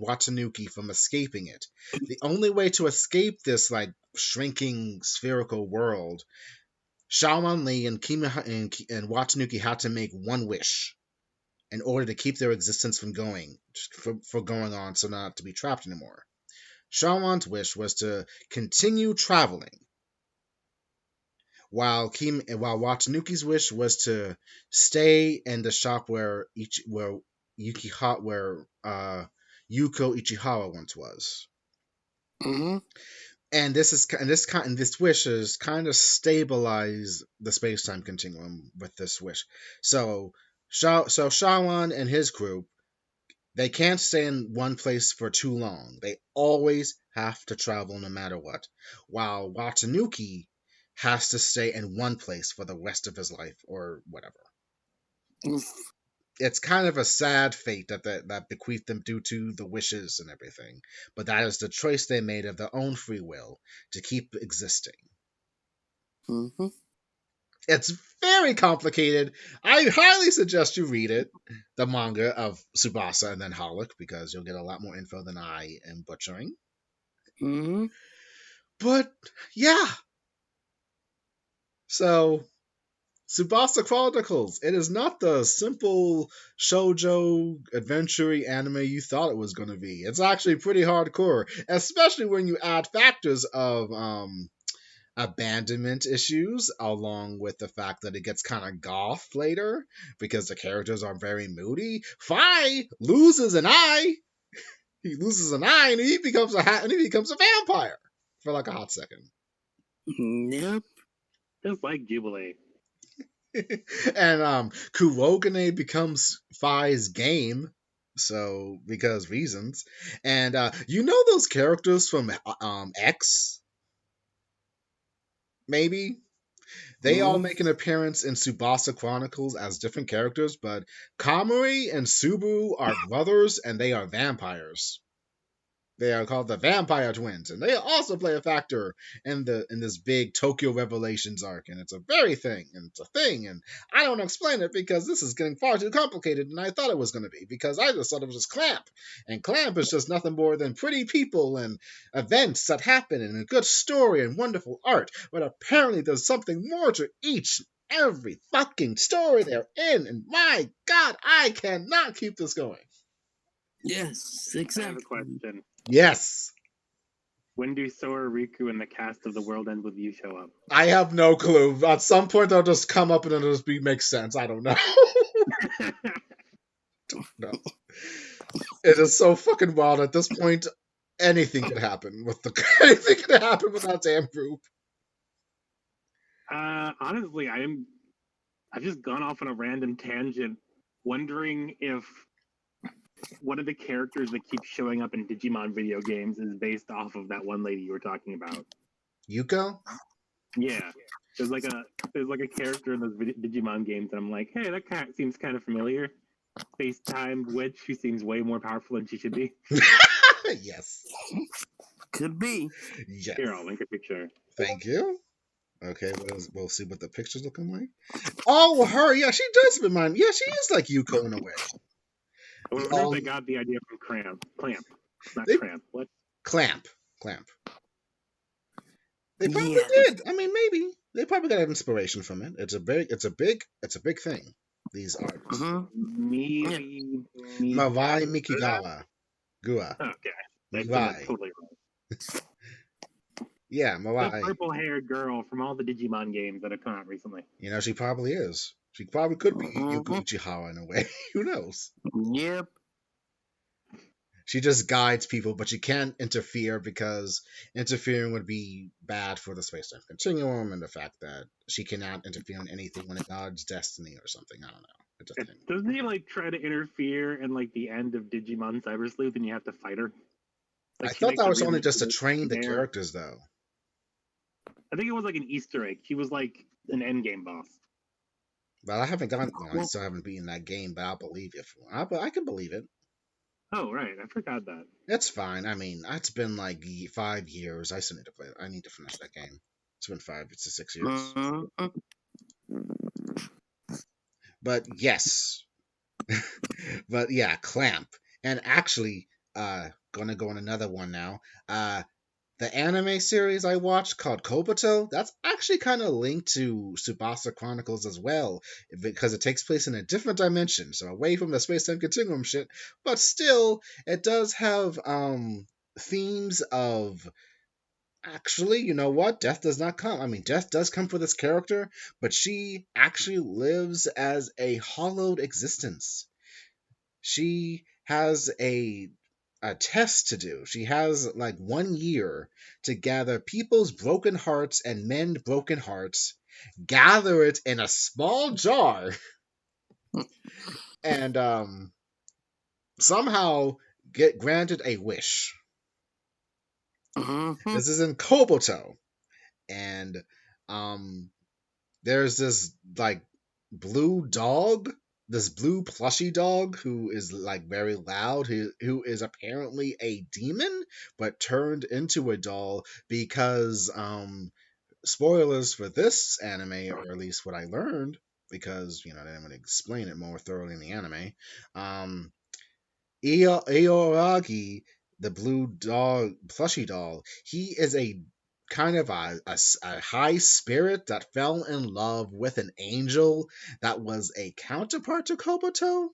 Watanuki from escaping it. The only way to escape this like shrinking spherical world, Shaoman Lee and and Watanuki had to make one wish in order to keep their existence from going on, so not to be trapped anymore. Shaoman's wish was to continue traveling, while Watanuki's wish was to stay in the shop where Yuko Ichihara once was. And this wish is kind of stabilize the space time continuum with this wish. So Shawan and his group, they can't stay in one place for too long. They always have to travel no matter what. While Watanuki has to stay in one place for the rest of his life or whatever. It's kind of a sad fate that bequeathed them due to the wishes and everything. But that is the choice they made of their own free will to keep existing. It's very complicated. I highly suggest you read it, the manga of Tsubasa and then Holic, because you'll get a lot more info than I am butchering. But yeah. So Tsubasa Chronicles. It is not the simple shoujo adventure anime you thought it was going to be. It's actually pretty hardcore, especially when you add factors of abandonment issues, along with the fact that it gets kind of goth later because the characters are very moody. Fi loses an eye. He loses an eye and he becomes a vampire for like a hot second. Yep. Just like Jubilee. And Kurogane becomes Fi's game, so because reasons. And you know those characters from X? Maybe they all make an appearance in Tsubasa Chronicles as different characters, but Kamui and Subaru are brothers and they are vampires. They are called the Vampire Twins, and they also play a factor in this big Tokyo Revelations arc, and it's a thing, and I don't explain it because this is getting far too complicated than I thought it was going to be, because I just thought it was just Clamp, and Clamp is just nothing more than pretty people and events that happen, and a good story and wonderful art, but apparently there's something more to each every fucking story they're in, and my god, I cannot keep this going. Yes, exactly. I have a question. Yes. When do Sora, Riku, and the cast of The World Ends With You show up? I have no clue. At some point, they'll just come up and it'll just make sense. I don't know. Don't know. It is so fucking wild. At this point, anything could happen with that damn group. Honestly, I've just gone off on a random tangent, wondering if one of the characters that keeps showing up in Digimon video games is based off of that one lady you were talking about. Yuko? Yeah, there's like a character in those Digimon games, and I'm like, hey, that cat seems kind of familiar. FaceTime witch, she seems way more powerful than she should be. Yes. Could be. Yes. Here, I'll link a picture. Thank you. Okay, we'll see what the picture's looking like. Oh, her, yeah, she does remind me. Yeah, she is like Yuko in a way. I wonder if they got the idea from Clamp. Not They- Cramp. What? Clamp. They probably Yeah. did. I mean, maybe they probably got inspiration from it. It's a big thing. These artists. Maybe. Mawai Mikigawa. Gua. Okay, that's Mawai. totally wrong. Yeah, The Mawai. purple-haired girl from all the Digimon games that have come out recently. You know, she probably is. She probably could be Yuko Ichihara in a way. Who knows? Yep. She just guides people, but she can't interfere because interfering would be bad for the space-time continuum and the fact that she cannot interfere in anything when it God's destiny or something. I don't know. It just Doesn't he like try to interfere in like the end of Digimon Cyber Sleuth and you have to fight her? Like, I she thought makes that a was really only just to good train the there. characters, though. I think it was like an Easter egg. He was like an endgame boss. But I haven't gotten. Well, I still haven't beaten that game, but I'll believe it. I can believe it. Oh right, I forgot that. It's fine. I mean, it's been like 5 years. I still need to play it. I need to finish that game. It's been 5 to 6 years. Mhm. But yes. But yeah, Clamp. And actually, gonna go on another one now. The anime series I watched called Kobuto, that's actually kind of linked to Tsubasa Chronicles as well, because it takes place in a different dimension, so away from the space-time continuum shit, but still, it does have themes of, actually, you know what? Death does not come. I mean, death does come for this character, but she actually lives as a hollowed existence. She has a test to do. She has like 1 year to gather people's broken hearts and mend broken hearts, gather it in a small jar, and somehow get granted a wish. Mhm. This is in Kobuto, and there's this like blue dog, this blue plushy dog who is like very loud, who is apparently a demon but turned into a doll because spoilers for this anime, or at least what I learned, because you know they didn't explain it more thoroughly in the anime. Eoragi, the blue dog, plushy doll, he is a kind of a high spirit that fell in love with an angel that was a counterpart to Kobuto.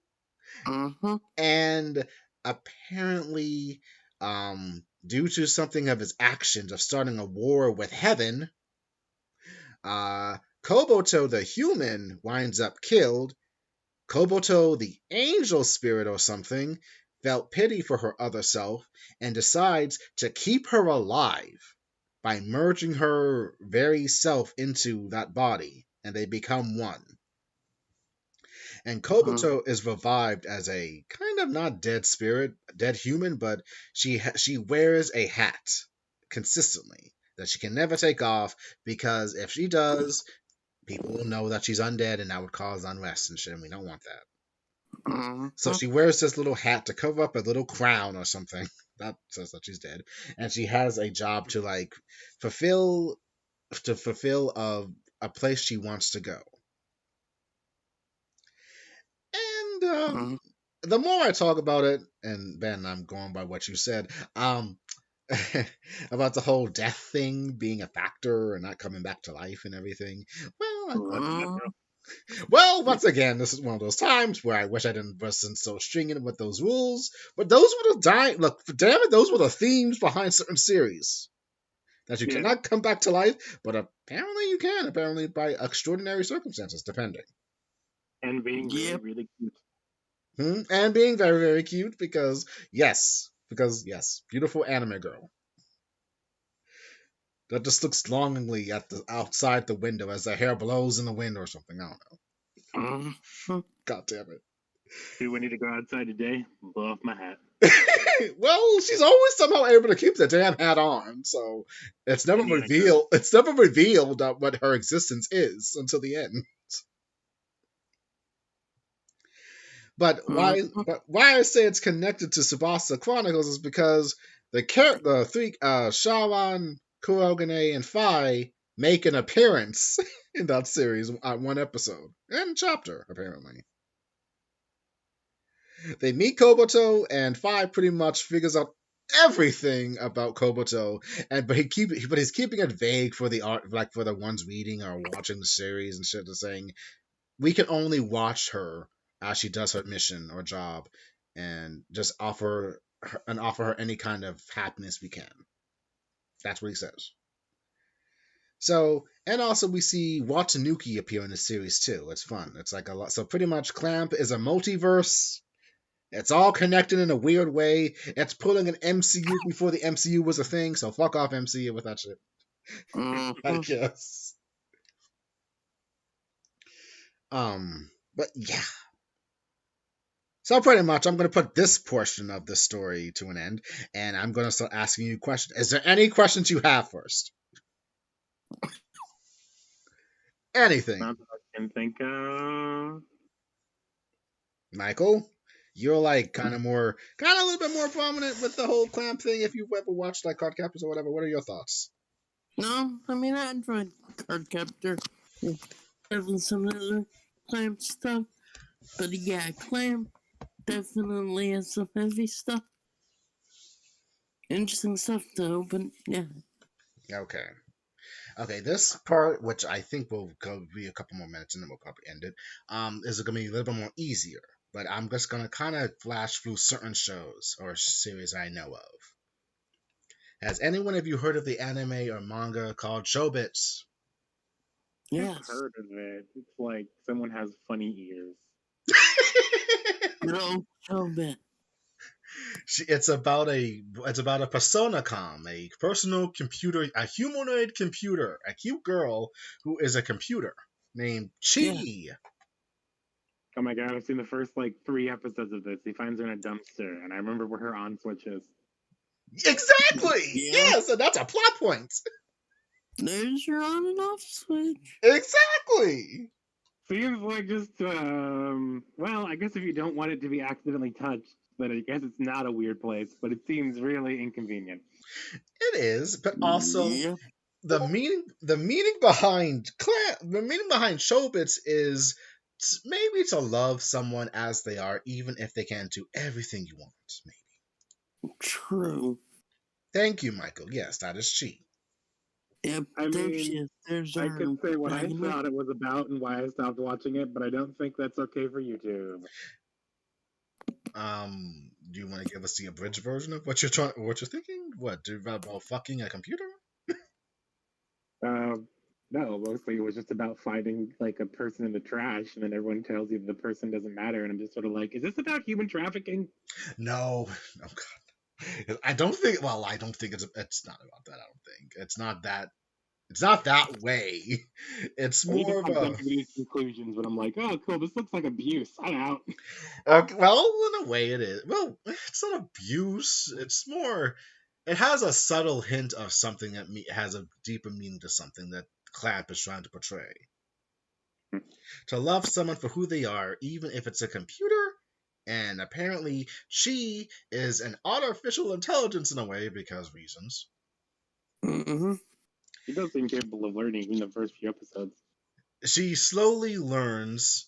Mhm. And apparently, due to something of his actions of starting a war with heaven, Kobuto the human winds up killed. Kobuto, the angel spirit or something, felt pity for her other self and decides to keep her alive by merging her very self into that body, and they become one. And Kobuto is revived as a kind of not dead spirit, dead human, but she wears a hat consistently that she can never take off, because if she does, people will know that she's undead and that would cause unrest and shit, and we don't want that. So she wears this little hat to cover up a little crown or something that says that she's dead, and she has a job to like fulfill a place she wants to go. And the more I talk about it, and Ben, I'm going by what you said, about the whole death thing being a factor and not coming back to life and everything. Well, once again, this is one of those times where I wish I didn't wasn't so stringent with those rules. But those were the look, damn it, those were the themes behind certain series. That you cannot come back to life, but apparently you can. Apparently by extraordinary circumstances, depending. And being really, really cute. And being very, very cute because yes, beautiful anime girl. That just looks longingly at the outside the window as her hair blows in the wind or something. I don't know. God damn it. Do we need to go outside today? Blow off my hat. Well, she's always somehow able to keep the damn hat on, so it's never Indiana revealed. It's never revealed what her existence is until the end. But why I say it's connected to Tsubasa Chronicles is because the three Shawan, Kurogane, and Phi make an appearance in that series on one episode and chapter apparently. They meet Koboto, and Phi pretty much figures out everything about Koboto, but he's keeping it vague for the art, like for the ones reading or watching the series and shit. Just saying we can only watch her as she does her mission or job, and just offer her any kind of happiness we can. That's what he says. So, and also we see Watanuki appear in the series too. It's fun. It's like a lot. So pretty much, Clamp is a multiverse. It's all connected in a weird way. It's pulling an MCU before the MCU was a thing, so fuck off MCU with that shit. I guess. But yeah. So pretty much, I'm going to put this portion of the story to an end, and I'm going to start asking you questions. Is there any questions you have first? Anything? Not that I can think of. Michael? You're like kind of a little bit more prominent with the whole Clamp thing. If you've ever watched like Cardcaptors or whatever, what are your thoughts? No, I mean I enjoyed Cardcaptor and some other Clamp stuff, but yeah, Clamp definitely has some heavy stuff. Interesting stuff though, but yeah. Okay, this part, which I think will be a couple more minutes and then we'll probably end it, is going to be a little bit more easier. But I'm just going to kind of flash through certain shows or series I know of. Has any one of you heard of the anime or manga called Showbits? Yes. I've heard of it. It's like someone has funny ears. No, Showbit. It's about a Persona-com, a personal computer, a humanoid computer, a cute girl who is a computer named Chi. Yeah. Oh my god, I've seen the first like 3 episodes of this. He finds her in a dumpster, and I remember where her on switch is. Exactly! Yeah. Yes, and that's a plot point. There's your on and off switch. Exactly! Seems like just, well, I guess if you don't want it to be accidentally touched, then I guess it's not a weird place, but it seems really inconvenient. It is, but also Yeah. the meaning behind Showbits is maybe to love someone as they are, even if they can't do everything you want. Maybe. True. Thank you, Michael. Yes, that is Chi. Yep, I mean, I could say what I thought it was about and why I stopped watching it, but I don't think that's okay for YouTube. Do you want to give us the abridged version of what you're thinking? What, about fucking a computer? No, mostly it was just about finding like a person in the trash, and then everyone tells you the person doesn't matter, and I'm just sort of like, is this about human trafficking? No, oh god, I don't think. Well, I don't think it's not about that. I don't think it's not that. It's not that way. It's more of a these conclusions, but I'm like, oh, cool. This looks like abuse. I'm out. Okay, well, in a way, it is. Well, it's not abuse. It's more. It has a subtle hint of something that has a deeper meaning to something that Clamp is trying to portray. To love someone for who they are, even if it's a computer, and apparently she is an artificial intelligence in a way because reasons. Mm-hmm. She does seem capable of learning in the first few episodes. She slowly learns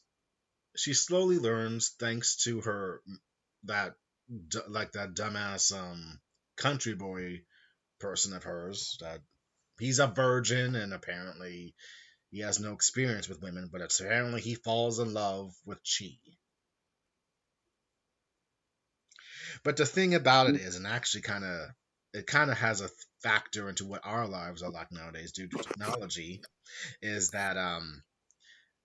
thanks to her that dumbass country boy person of hers that he's a virgin and apparently he has no experience with women, but apparently he falls in love with Chi. But the thing about it is, and actually it kind of has a factor into what our lives are like nowadays due to technology, is that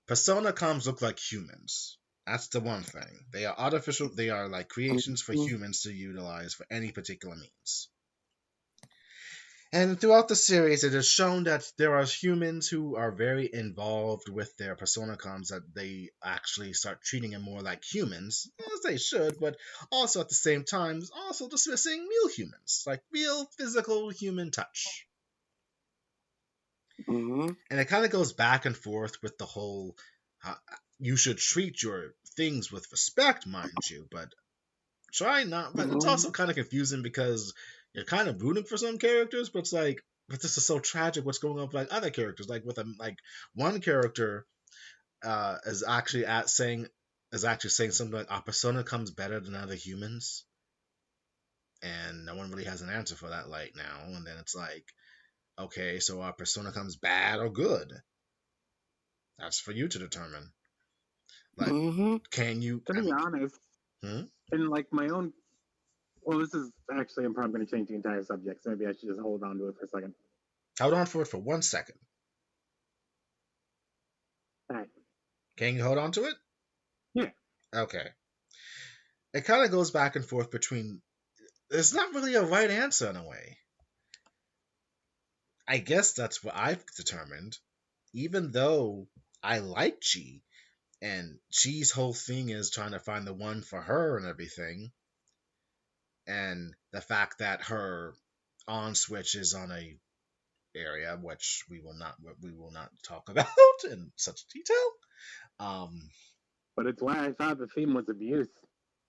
Persona comms look like humans. That's the one thing. They are artificial. They are like creations for humans to utilize for any particular means. And throughout the series, it is shown that there are humans who are very involved with their Personicons, that they actually start treating them more like humans, as they should, but also at the same time, also dismissing real humans, like real physical human touch. Mm-hmm. And it kind of goes back and forth with the whole you should treat your things with respect, mind you, but try not. But it's also kind of confusing because you're kind of rooting for some characters, but it's like, but this is so tragic. What's going on with like other characters? Like with like one character is actually saying something like our persona comes better than other humans, and no one really has an answer for that right now. And then it's like, okay, so our persona comes bad or good? That's for you to determine. Like, Mm-hmm. can you? To I be mean, honest, hmm? in like my own, well, this is actually, I'm probably going to change the entire subject, so maybe I should just hold on to it for a second. Hold on for it for 1 second. All right. Can you hold on to it? Yeah. Okay. It kind of goes back and forth between. There's not really a right answer in a way. I guess that's what I've determined. Even though I like Chi, and Chi's whole thing is trying to find the one for her and everything, and the fact that her on switch is on a area which we will not talk about in such detail. Um, But it's why I thought the theme was abuse.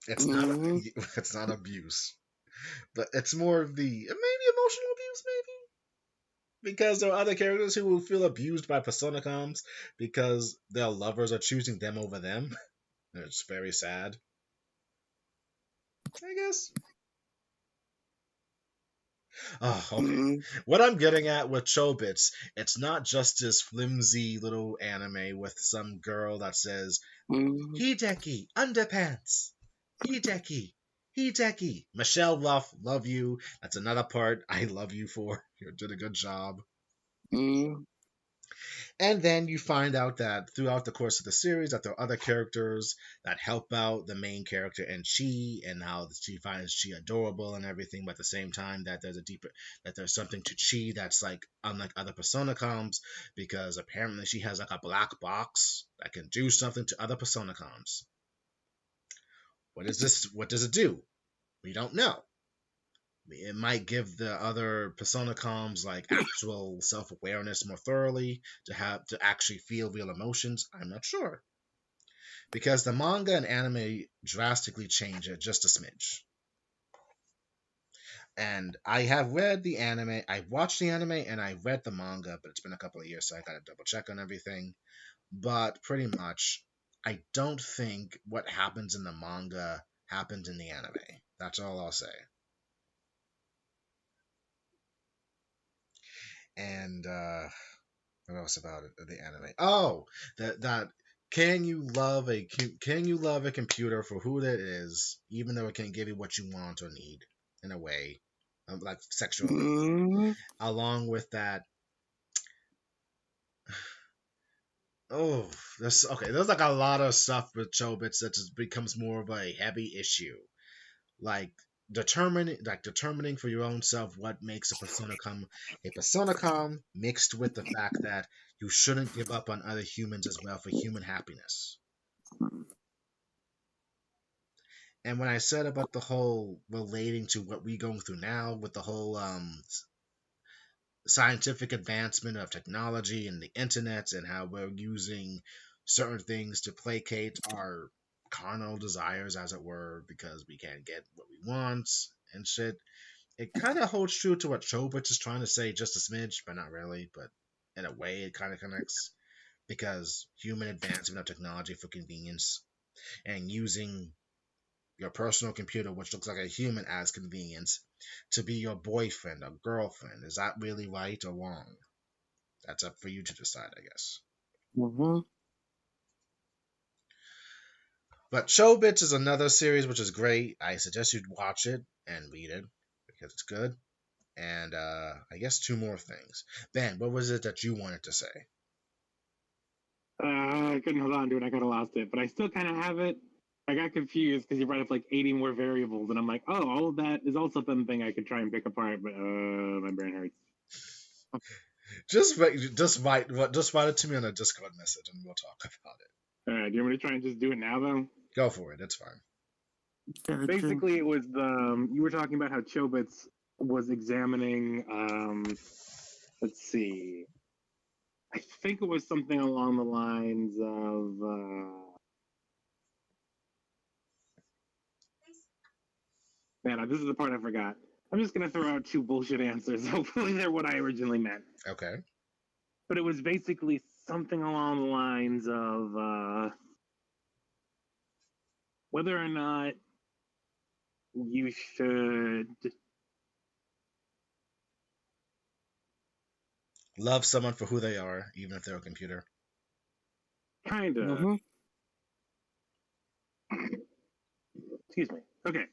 it's not Mm-hmm. it's not abuse, but it's more of the maybe emotional abuse, maybe because there are other characters who will feel abused by Personicons because their lovers are choosing them over them. It's very sad, I guess. Oh, okay. Mm-hmm. What I'm getting at with Chobits, it's not just this flimsy little anime with some girl that says, Mm-hmm. Hideki, underpants. Hideki, Hideki. Michelle Luff, love you. That's another part I love you for. You did a good job. Mm-hmm. And then you find out that throughout the course of the series that there are other characters that help out the main character and Chi, and how she finds Chi adorable and everything, but at the same time that there's something to Chi that's like unlike other Persona comms, because apparently she has like a black box that can do something to other Persona comms. What is this? What does it do? We don't know. It might give the other persona comms like actual self-awareness more thoroughly to actually feel real emotions. I'm not sure, because the manga and anime drastically change it just a smidge. And I have read the anime, I've watched the anime, and I read the manga, but it's been a couple of years, so I gotta double check on everything. But pretty much, I don't think what happens in the manga happens in the anime. That's all I'll say. And what else about it? The anime? Oh, that can you love a computer for who it is, even though it can give you what you want or need in a way, like sexually. Mm-hmm. Along with that, oh, there's okay. There's like a lot of stuff with Chobits that just becomes more of a heavy issue, like determining for your own self what makes a persona come mixed with the fact that you shouldn't give up on other humans as well for human happiness. And when I said about the whole relating to what we're going through now with the whole scientific advancement of technology and the internet, and how we're using certain things to placate our carnal desires, as it were, because we can't get what we want and shit, it kind of holds true to what Chobits is trying to say just a smidge, but not really. But in a way, it kind of connects, because human advancement of technology for convenience and using your personal computer, which looks like a human, as convenience to be your boyfriend or girlfriend. Is that really right or wrong? That's up for you to decide, I guess. Mm-hmm. But Chobits is another series which is great. I suggest you watch it and read it because it's good. And I guess two more things. Ben, what was it that you wanted to say? I couldn't hold on to it. I kind of lost it, but I still kind of have it. I got confused because you brought up like 80 more variables, and I'm like, oh, all of that is also something I could try and pick apart, but my brain hurts. Just write it to me on a Discord message, and we'll talk about it. All right, do you want me to try and just do it now, though? Go for it. It's fine. Gotcha. Basically, it was you were talking about how Chobits was examining. Let's see. I think it was something along the lines of. Man, this is the part I forgot. I'm just gonna throw out two bullshit answers. Hopefully, they're what I originally meant. Okay. But it was basically something along the lines of whether or not you should Love someone for who they are, even if they're a computer. kind of. Mm-hmm. Excuse me. Okay.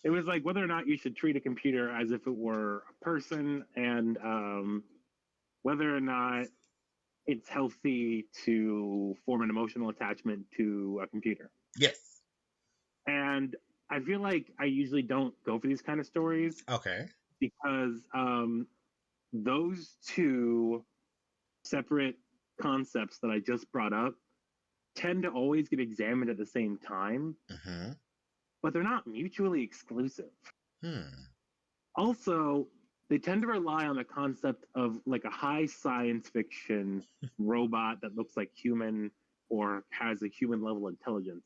It was like whether or not you should treat a computer as if it were a person, and whether or not it's healthy to form an emotional attachment to a computer. Yes. And I feel like I usually don't go for these kind of stories Okay. because those two separate concepts that I just brought up tend to always get examined at the same time, Mm-hmm. but they're not mutually exclusive. Hmm. Also, they tend to rely on the concept of like a high science fiction robot that looks like human or has a human level intelligence.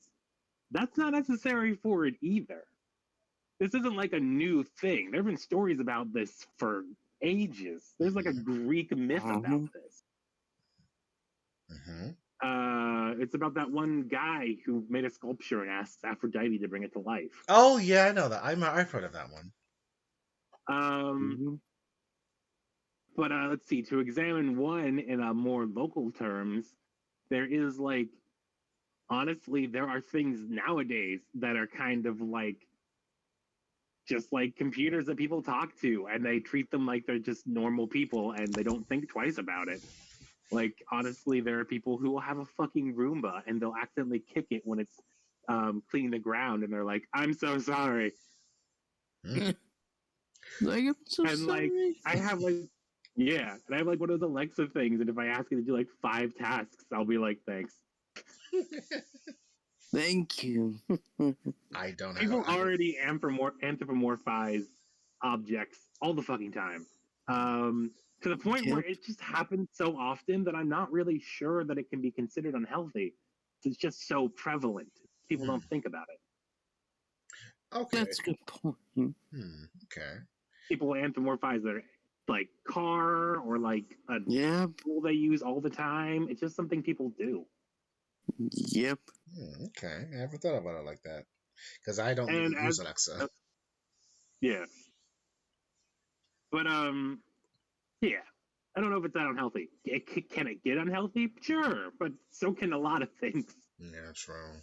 That's not necessary for it either. This isn't like a new thing. There have been stories about this for ages. There's like a Greek myth about this. Mm-hmm. It's about that one guy who made a sculpture and asked Aphrodite to bring it to life. Oh yeah, I know that. I've heard of that one. Mm-hmm. But let's see. To examine one in a more local terms, there is like, honestly, there are things nowadays that are kind of like just like computers that people talk to, and they treat them like they're just normal people, and they don't think twice about it. Like, honestly, there are people who will have a fucking Roomba, and they'll accidentally kick it when it's cleaning the ground, and they're like, "I'm so sorry." Mm. Like, I'm so And like, sorry. I have like, yeah, and I have like one of those Alexa things, and if I ask it to do like 5 tasks, I'll be like, "Thanks." Thank you. I don't have. People already anthropomorphize objects all the fucking time. To the point where it just happens so often that I'm not really sure that it can be considered unhealthy. It's just so prevalent. People don't think about it. Okay. That's a good point. Okay. People anthropomorphize their like car or like a Yeah. tool they use all the time. It's just something people do. Yep. Okay. I never thought about it like that because I don't And really use Alexa. Yeah. But yeah. I don't know if it's that unhealthy. Can it get unhealthy? Sure, but so can a lot of things. Yeah, true.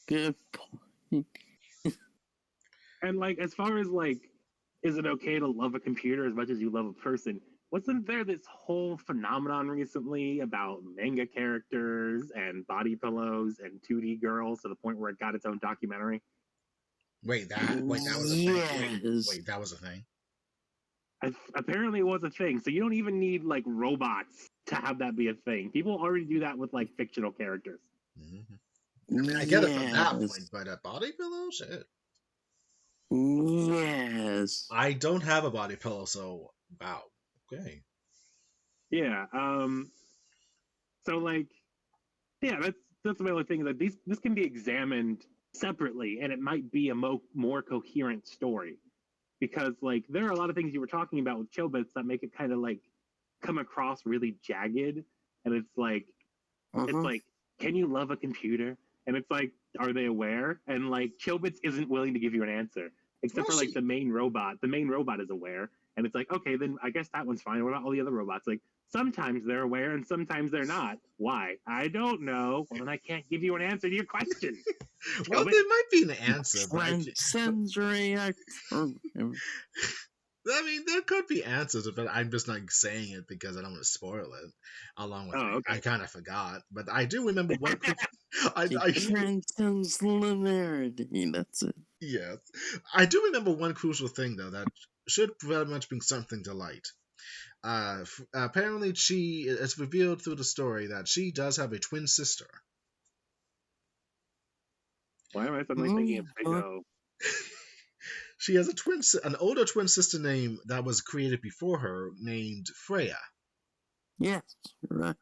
Good point. And like, as far as like, is it okay to love a computer as much as you love a person? Wasn't there this whole phenomenon recently about manga characters and body pillows and 2D girls to the point where it got its own documentary? Wait, that was a thing. Yes. Wait, that was a thing. Apparently, it was a thing. So you don't even need like robots to have that be a thing. People already do that with like fictional characters. Mm-hmm. I mean, I get it from that point, but a body pillow, shit. Yes. I don't have a body pillow, so wow. Okay. Yeah. So like, yeah, that's the other thing, that this can be examined separately, and it might be a more coherent story, because like there are a lot of things you were talking about with Chobits that make it kind of like come across really jagged, and it's like can you love a computer? And it's like, are they aware? And like Chobits isn't willing to give you an answer, except for like the main robot. The main robot is aware, and it's like, okay, then I guess that one's fine. What about all the other robots? Like, sometimes they're aware and sometimes they're not. Why? I don't know. Well, then I can't give you an answer to your question. Well, there might be an answer, but sensory I mean, there could be answers, but I'm just not saying it because I don't want to spoil it. Along with, I kind of forgot, but I do remember one. It transcends linearity. That's it. Yes. I do remember one crucial thing, though, that should very much bring something to light. Apparently, it's revealed through the story that she does have a twin sister. Why am I suddenly thinking of Oh, Psycho? She has an older twin sister name that was created before her, named Freya. yes, right.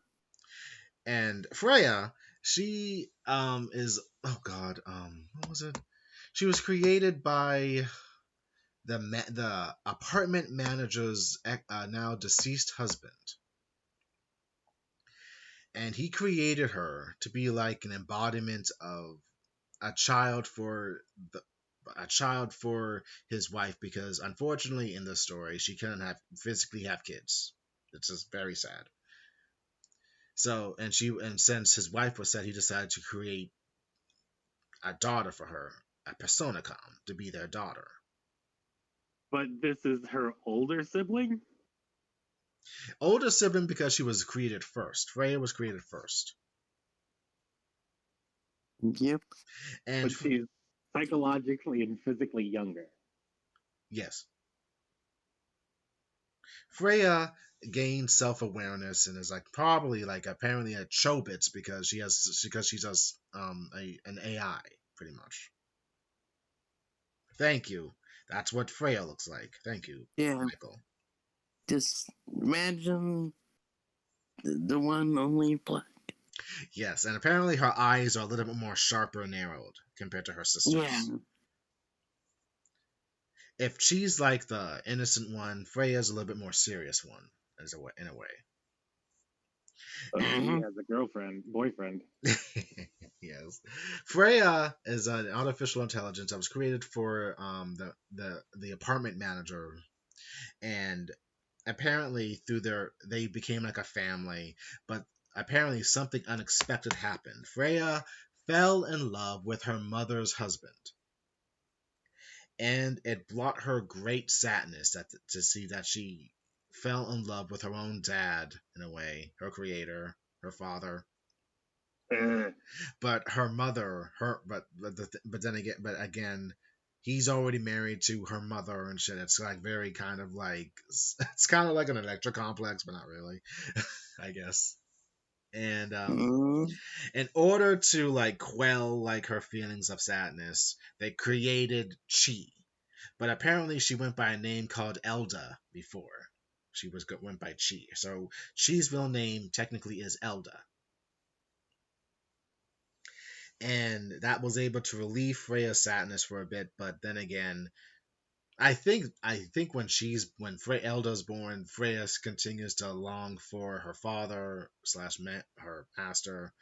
And Freya, she is oh god, what was it? She was created by the apartment manager's now deceased husband, and he created her to be like an embodiment of a child for the a child for his wife, because unfortunately in the story she couldn't physically have kids. It's just very sad. So and since his wife was sad, he decided to create a daughter for her, a Personicom, to be their daughter. But this is her older sibling? Older sibling because she was created first. Freya was created first. Yep. And But she's psychologically and physically younger. yes. Freya gained self-awareness and is like probably like apparently a Chobits because she does an AI pretty much. Thank you. That's what Freya looks like. Thank you, Yeah. Michael. Just imagine the one only black. Yes, and apparently her eyes are a little bit more sharper and narrowed compared to her sisters. Yeah. If she's like the innocent one, Freya's a little bit more serious one, in a way. But she has a boyfriend. Yes, Freya is an artificial intelligence that was created for the apartment manager, and apparently they became like a family, but apparently something unexpected happened. Freya fell in love with her mother's husband, and it brought her great sadness to see that she fell in love with her own dad, in a way, her creator, her father. But her mother, but again, he's already married to her mother and shit. It's like very kind of like it's kind of like an Electra complex, but not really, I guess. And in order to like quell like her feelings of sadness, they created Chi. But apparently she went by a name called Elda before. She went by Chi. So Chi's real name technically is Elda. And that was able to relieve Freya's sadness for a bit, but then again, I think when Elda's born, Freya continues to long for her father slash her master,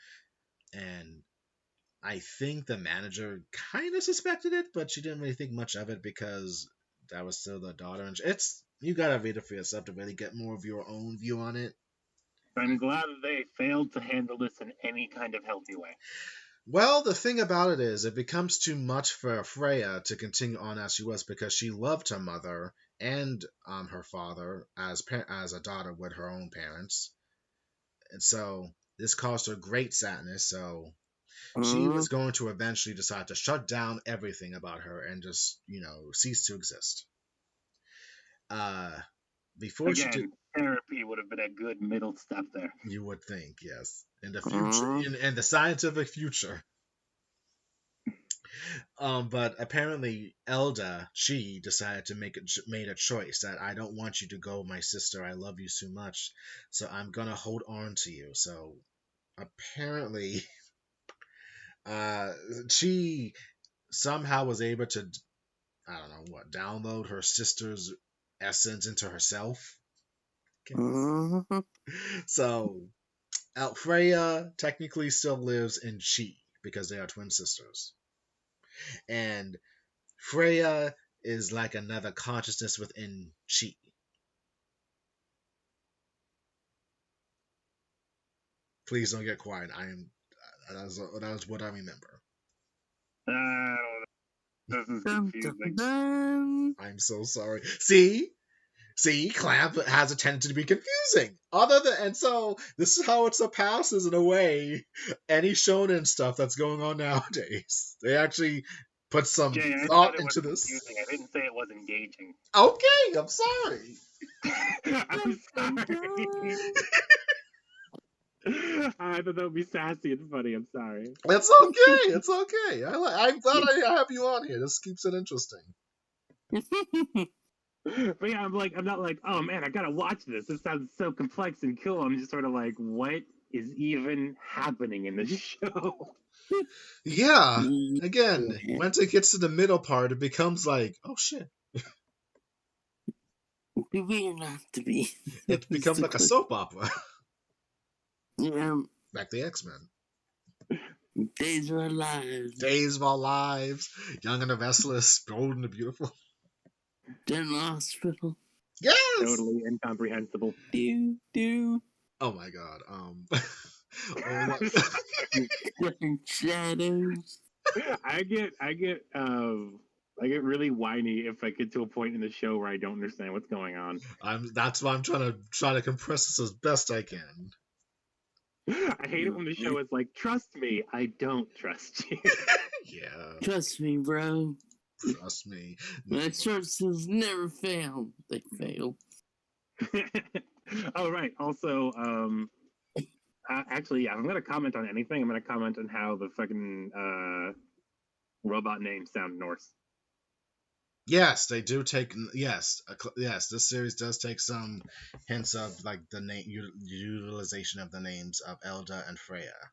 and I think the manager kind of suspected it, but she didn't really think much of it because that was still the daughter. And you gotta read it for yourself to really get more of your own view on it. I'm glad that they failed to handle this in any kind of healthy way. Well, the thing about it is, it becomes too much for Freya to continue on as she was because she loved her mother and her father as a daughter with her own parents, and so this caused her great sadness. So she was going to eventually decide to shut down everything about her and just cease to exist. Before Again, she did, therapy would have been a good middle step there. you would think, yes, in the future, in the scientific future. But apparently she decided to made a choice that I don't want you to go, my sister. I love you so much, so I'm gonna hold on to you. So apparently, she somehow was able to, I don't know what, download her sister's essence into herself. So Freya technically still lives in Chi because they are twin sisters. And Freya is like another consciousness within Chi. Please don't get quiet. That was what I remember. I don't know. This is confusing. I'm so sorry. See, See, Clamp has a tendency to be confusing. And so this is how it surpasses in a way any shonen stuff that's going on nowadays. They actually put some Jay, I thought said it was into this. confusing. I didn't say it was engaging. Okay, I'm sorry. I'm sorry. I thought that would be sassy and funny. I'm sorry. It's okay. It's okay. I'm glad I have you on here. This keeps it interesting. But yeah, I'm not like, oh man, I gotta watch this. This sounds so complex and cool. I'm just sort of like, what is even happening in this show? Yeah. Again, once it gets to the middle part, it becomes like, oh shit. We're not to be. It becomes like a soap opera. Yeah. Like the X-Men. Days of Our Lives. Days of Our Lives, Young and the Restless, Bold and the Beautiful. General Hospital. Yes! Totally incomprehensible. Do. Oh my god. Shadows. I get really whiny if I get to a point in the show where I don't understand what's going on. That's why I'm trying to compress this as best I can. I hate it when the show is like, trust me, I don't trust you. Yeah. Trust me, bro. Trust me. My sources never fail. They fail. Oh right. Also, actually, yeah, I'm gonna comment on anything. I'm gonna comment on how the fucking robot names sound Norse. Yes, they do take. Yes, yes. This series does take some hints of like the name utilization of the names of Elda and Freya.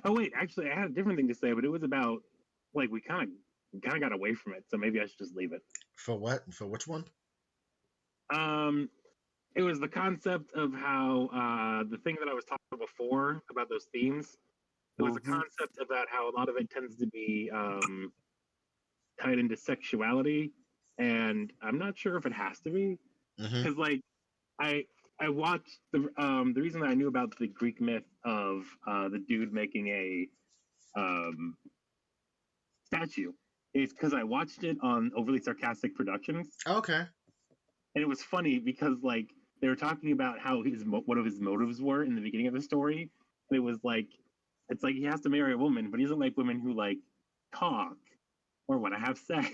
Oh wait, actually, I had a different thing to say, but it was about like we kind of got away from it, so maybe I should just leave it. For what? For which one? It was the concept of how the thing that I was talking about before about those themes. It was a concept about how a lot of it tends to be tied into sexuality, and I'm not sure if it has to be because like I watched the reason that I knew about the Greek myth of the dude making a statue is because I watched it on Overly Sarcastic Productions. Okay. And it was funny because like they were talking about how one of his motives were in the beginning of the story, and it was like it's like he has to marry a woman, but he doesn't like women who like talk or want to have sex.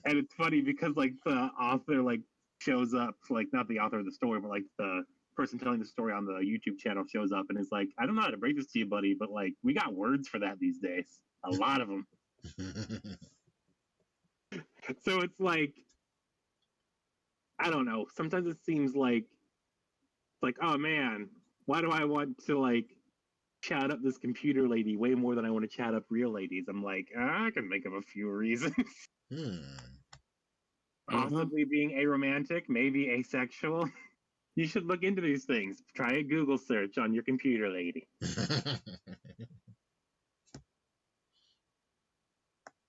And it's funny because like the author like shows up, like not the author of the story, but like the person telling the story on the YouTube channel shows up and is like, I don't know how to break this to you, buddy, but like we got words for that these days, a lot of them. So it's like, I don't know. Sometimes it seems like it's like, oh man, why do I want to like chat up this computer lady way more than I want to chat up real ladies? I'm like, I can think of a few reasons. Possibly being aromantic, maybe asexual. You should look into these things. Try a Google search on your computer lady.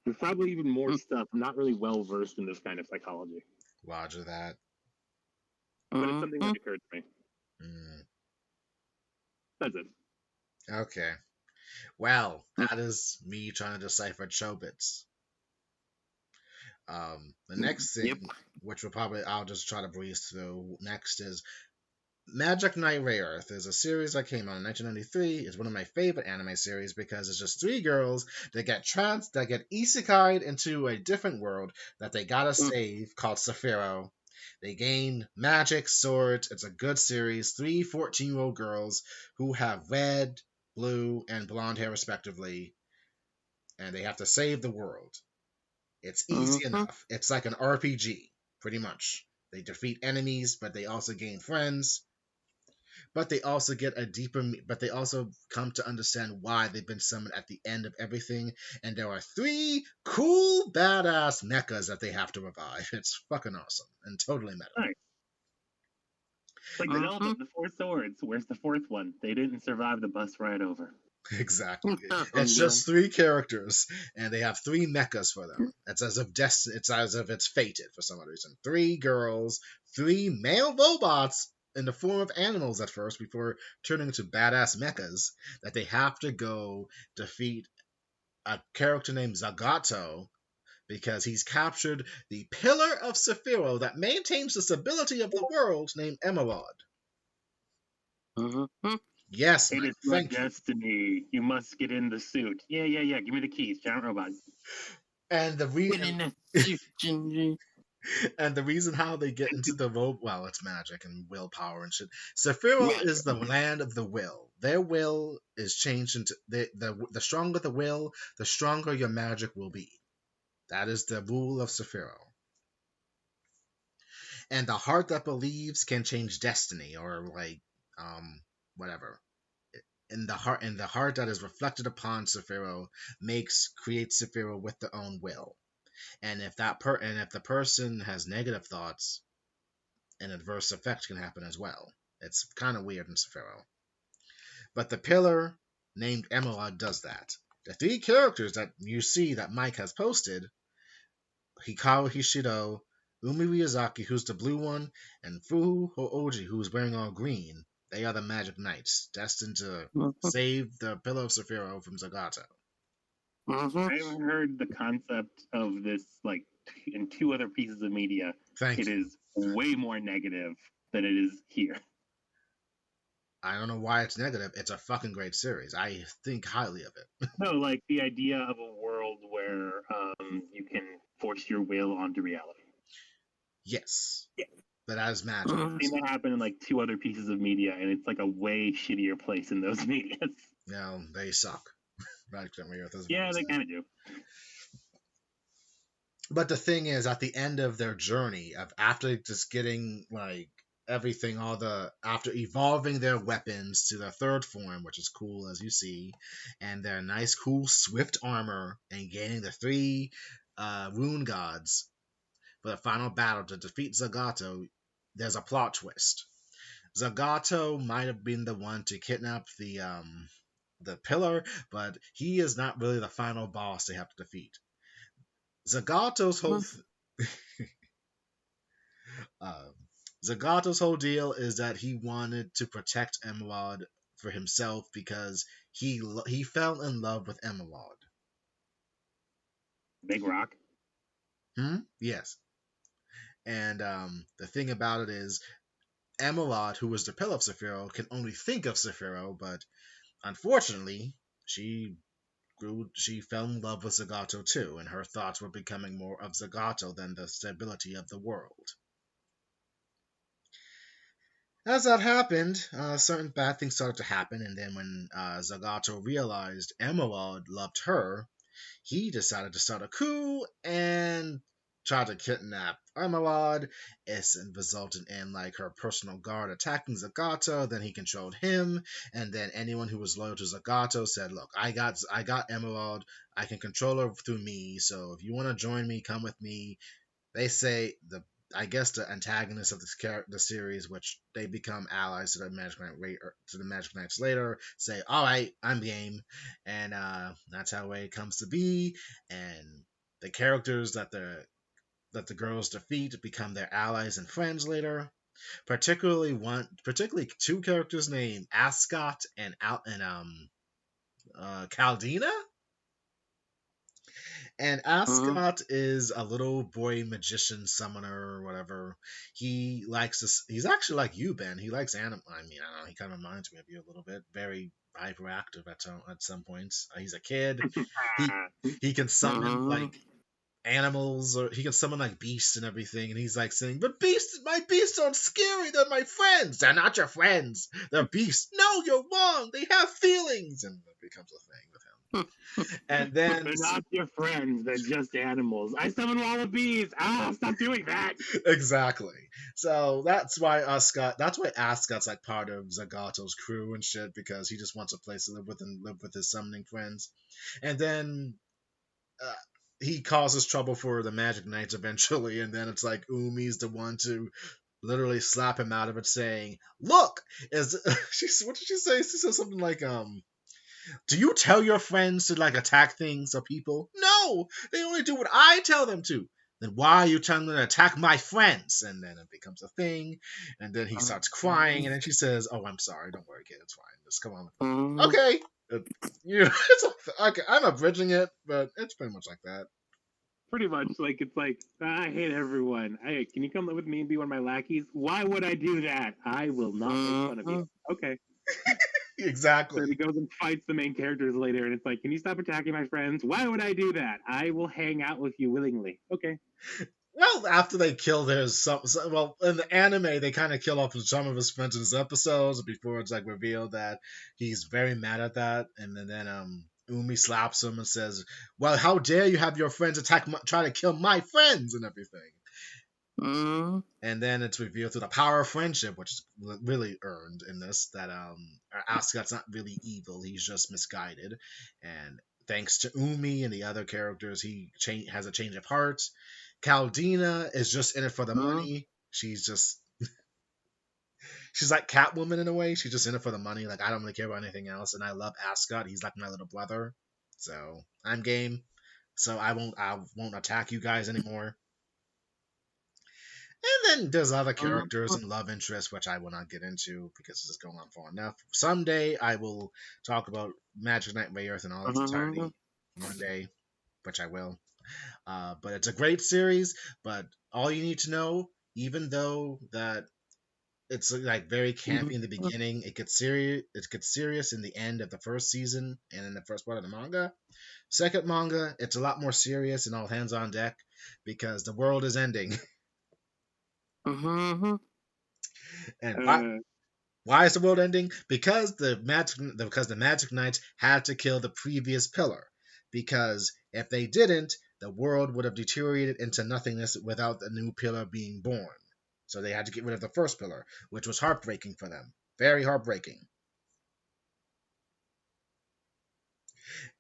There's probably even more stuff. I'm not really well versed in this kind of psychology. Roger that. But it's something that occurred to me. That's it. Okay. Well, that is me trying to decipher Chobits. The next thing, which I'll just try to breeze through next, is Magic Knight Rayearth. Is a series that came out in 1993. It's one of my favorite anime series because it's just three girls that get isekai'd into a different world that they gotta save called Sephiroth. They gain magic, swords. It's a good series. 3 14-year-old girls who have red, blue, and blonde hair respectively, and they have to save the world. It's easy enough. It's like an RPG, pretty much. They defeat enemies, but they also gain friends. But they also but they also come to understand why they've been summoned at the end of everything. And there are 3 cool, badass mechas that they have to revive. It's fucking awesome and totally meta. Nice. It's like the Zelda, the 4 swords. Where's the 4th one? They didn't survive the bus ride over. Exactly. It's just 3 characters, and they have 3 mechas for them. It's as if it's fated for some reason. 3 girls, 3 male robots in the form of animals at first, before turning into badass mechas that they have to go defeat a character named Zagato, because he's captured the Pillar of Sephiroth that maintains the stability of the world, named Emerald. Yes, It Mike, is your thank you. destiny. You must get in the suit. Yeah. Give me the keys, giant robot. And the Get in that suit, Ginger. and the reason how they get into the rope, well, it's magic and willpower and shit. Sephiroth is the land of the will. Their will is changed into the stronger the will, the stronger your magic will be. That is the rule of Sephiroth. And the heart that believes can change destiny, or like whatever. And the heart that is reflected upon Sephiroth creates Sephiroth with their own will. And if the person has negative thoughts, an adverse effect can happen as well. It's kind of weird in Sephiroth. But the pillar named Emerald does that. The three characters that you see that Mike has posted, Hikaru Hishido, Umi Miyazaki, who's the blue one, and Fuhu Hooji, who's wearing all green, they are the Magic Knights, destined to save the Pillar of Sephiroth from Zagato. I've heard the concept of this like in two other pieces of media. Thank It you. is way more negative than it is here. I don't know why it's negative. It's a fucking great series. I think highly of it. No, like the idea of a world where you can force your will onto reality. Yes. Yeah. But as magic. I've seen that happen in like two other pieces of media, and it's like a way shittier place in those medias. No, they suck. Yeah, they kind of do. But the thing is, at the end of their journey, after just getting like everything, after evolving their weapons to their third form, which is cool as you see, and their nice, cool, swift armor, and gaining the three rune gods for the final battle to defeat Zagato, there's a plot twist. Zagato might have been the one to kidnap the pillar, but he is not really the final boss they have to defeat. Zagato's whole deal is that he wanted to protect Emerald for himself because he fell in love with Emerald. Big Rock. Yes. And the thing about it is, Emerald, who was the pillar of Sephiroth, can only think of Sephiroth, but unfortunately, she fell in love with Zagato too, and her thoughts were becoming more of Zagato than the stability of the world. As that happened, certain bad things started to happen, and then when Zagato realized Emerald loved her, he decided to start a coup and try to kidnap Emerald. It's resulted in like her personal guard attacking Zagato. Then he controlled him, and then anyone who was loyal to Zagato said, "Look, I got Emerald. I can control her through me. So if you want to join me, come with me." They say I guess the antagonists of the series, which they become allies to the Magic Knights later, say, "All right, I'm game," and that's how it comes to be. And the characters that the girls defeat become their allies and friends later. Particularly two characters named Ascot and Caldina. And Ascot is a little boy magician summoner or whatever. He likes this. He's actually like you, Ben. He likes anime. I mean, I don't know. He kind of reminds me of you a little bit. Very hyperactive at some points. He's a kid. He can summon like animals, or he can summon like beasts and everything. And he's like saying, "But my beasts aren't scary. They're my friends." "They're not your friends. They're beasts." "No, you're wrong. They have feelings." And it becomes a thing with him. And then they're not your friends, they're just animals. I summon wallabies. Stop doing that. Exactly. So that's why Ascot's like part of Zagato's crew and shit, because he just wants a place to live with his summoning friends. And then he causes trouble for the Magic Knights eventually, and then it's like Umi's the one to literally slap him out of it, saying, "Look, what did she say? She said something like, do you tell your friends to like attack things or people?" "No, they only do what I tell them to." "Then why are you telling them to attack my friends?" And then it becomes a thing, and then he starts crying, and then she says, "Oh, I'm sorry, don't worry, kid, it's fine, just come on." Okay, it's okay. I'm abridging it, but it's pretty much like that. Pretty much, like it's like I hate everyone. Hey, can you come live with me and be one of my lackeys? Why would I do that? I will not make fun of you. Okay. Exactly. So he goes and fights the main characters later, and it's like, can you stop attacking my friends? Why would I do that? I will hang out with you willingly. Okay. Well, after they kill well, in the anime they kind of kill off some of his friends in his episodes before it's like revealed that he's very mad at that, and then Umi slaps him and says, "Well, how dare you have your friends try to kill my friends and everything." And then it's revealed through the power of friendship, which is really earned in this, that Ascot's not really evil; he's just misguided, and thanks to Umi and the other characters, he has a change of heart. Caldina is just in it for the money. She's like Catwoman in a way. She's just in it for the money. Like, I don't really care about anything else. And I love Ascot. He's like my little brother. So I'm game. So I won't attack you guys anymore. And then there's other characters and love interests, which I will not get into because this is going on for enough. Someday I will talk about Magic Knight Rayearth in all its entirety. One day, which I will. But it's a great series. But all you need to know, even though that it's like very campy in the beginning, it gets serious. It gets serious in the end of the first season and in the first part of the manga. Second manga, it's a lot more serious and all hands on deck because the world is ending. And why is the world ending? Because the Magic Knights had to kill the previous pillar. Because if they didn't, the world would have deteriorated into nothingness without the new pillar being born. So they had to get rid of the first pillar, which was heartbreaking for them. Very heartbreaking.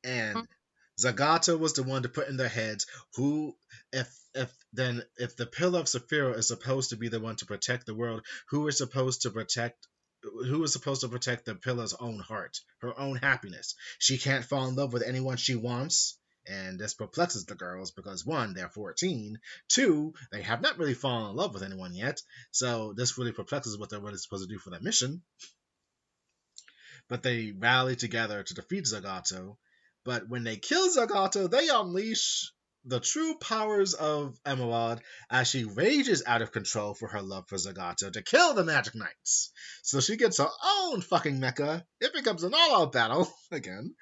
And Zagato was the one to put in their heads who, if the pillar of Saphira is supposed to be the one to protect the world, who is supposed to protect the pillar's own heart, her own happiness? She can't fall in love with anyone she wants, and this perplexes the girls because 1, they're 14, 2, they have not really fallen in love with anyone yet, so this really perplexes what they're really supposed to do for their mission. But they rally together to defeat Zagato. But when they kill Zagato, they unleash the true powers of Emerald as she rages out of control for her love for Zagato to kill the Magic Knights. So she gets her own fucking mecha. It becomes an all-out battle again.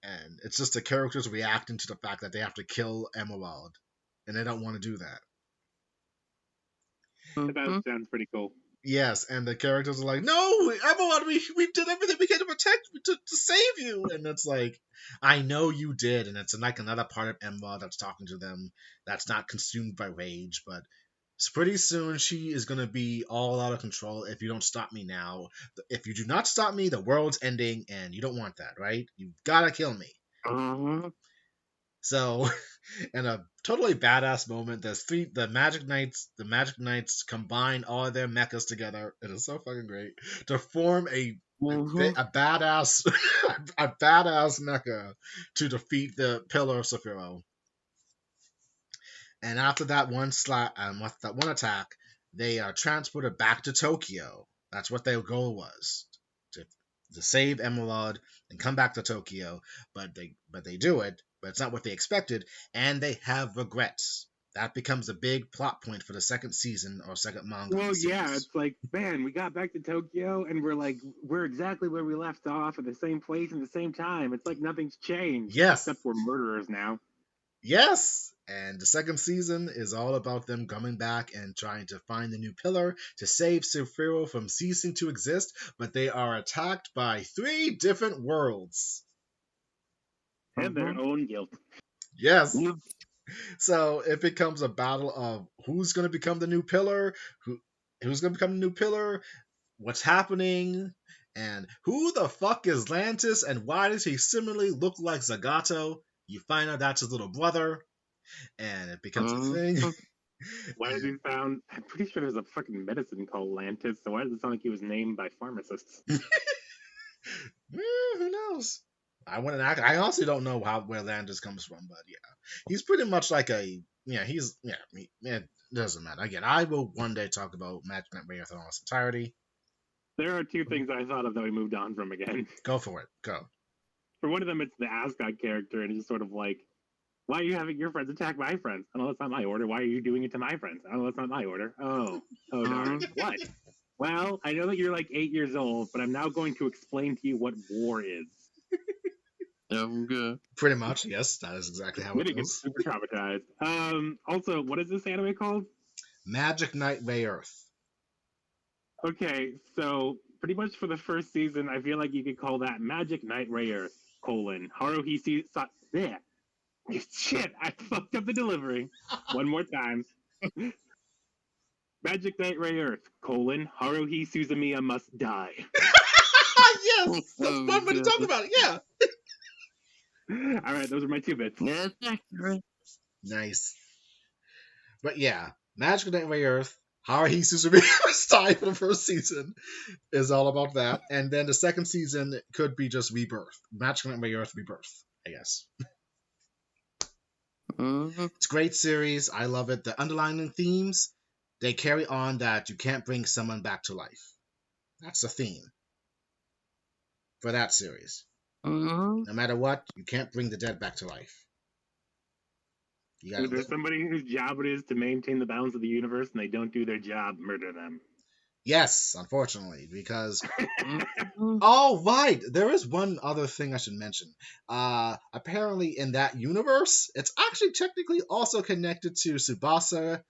And it's just the characters reacting to the fact that they have to kill Emerald. And they don't want to do that. That sounds pretty cool. Yes, and the characters are like, "No, Emerald, we did everything we can to protect to save you," and it's like, I know you did, and it's like another part of Emerald that's talking to them that's not consumed by rage, but pretty soon she is gonna be all out of control if you don't stop me now. If you do not stop me, the world's ending, and you don't want that, right? You gotta kill me. So, in a totally badass moment, the Magic Knights combine all of their mechas together. It is so fucking great to form a badass a badass mecha to defeat the Pillar of Sephiroth. And after that one attack, they are transported back to Tokyo. That's what their goal was, to save Emerald and come back to Tokyo. But they do it. But it's not what they expected, and they have regrets. That becomes a big plot point for the second season or second manga. Well, yeah, it's like, man, we got back to Tokyo, and we're exactly where we left off at the same place and the same time. It's like nothing's changed. Yes. Except we're murderers now. Yes! And the second season is all about them coming back and trying to find the new pillar to save Sephiroth from ceasing to exist, but they are attacked by 3 different worlds. And their own guilt. Yes. So it becomes a battle of who's going to become the new pillar, who's going to become the new pillar, what's happening, and who the fuck is Lantis, and why does he similarly look like Zagato? You find out that's his little brother, and it becomes a thing. Why is he found? I'm pretty sure there's a fucking medicine called Lantis, so why does it sound like he was named by pharmacists? Who knows? I honestly don't know where Landis comes from, but yeah, he's pretty much like it doesn't matter. Again, I will one day talk about Magic Knight Rayearth in all its entirety. There are 2 things I thought of that we moved on from again. Go for it. Go. For one of them, it's the Asgard character, and it's just sort of like, Why are you having your friends attack my friends? Oh, that's not my order. Why are you doing it to my friends? Oh, that's not my order. Oh darn. What? Well, I know that you're like 8 years old, but I'm now going to explain to you what war is. Okay. Pretty much, yes. That is exactly how I'm it gonna get goes. super traumatized. Also, what is this anime called? Magic Knight Ray Earth. Okay, so pretty much for the first season, I feel like you could call that Magic Knight Ray Earth, Haruhi yeah. Shit, I fucked up the delivery. One more time. Magic Knight Ray Earth, Haruhi Suzumiya must die. Yes, that's one way to talk about it. Yeah. All right, those are my 2 bits. Yeah, it's accurate. Nice. But yeah, Magic Knight Ray Earth, Haruhi Suzumiya must die for the first season is all about that. And then the second season could be just Rebirth. Magic Knight Ray Earth Rebirth, I guess. It's a great series. I love it. The underlying themes, they carry on that you can't bring someone back to life. That's the theme for that series. No matter what, you can't bring the dead back to life. If there's somebody whose job it is to maintain the balance of the universe and they don't do their job, murder them. Yes, unfortunately, because oh right, there is one other thing I should mention. Apparently in that universe, it's actually technically also connected to Tsubasa,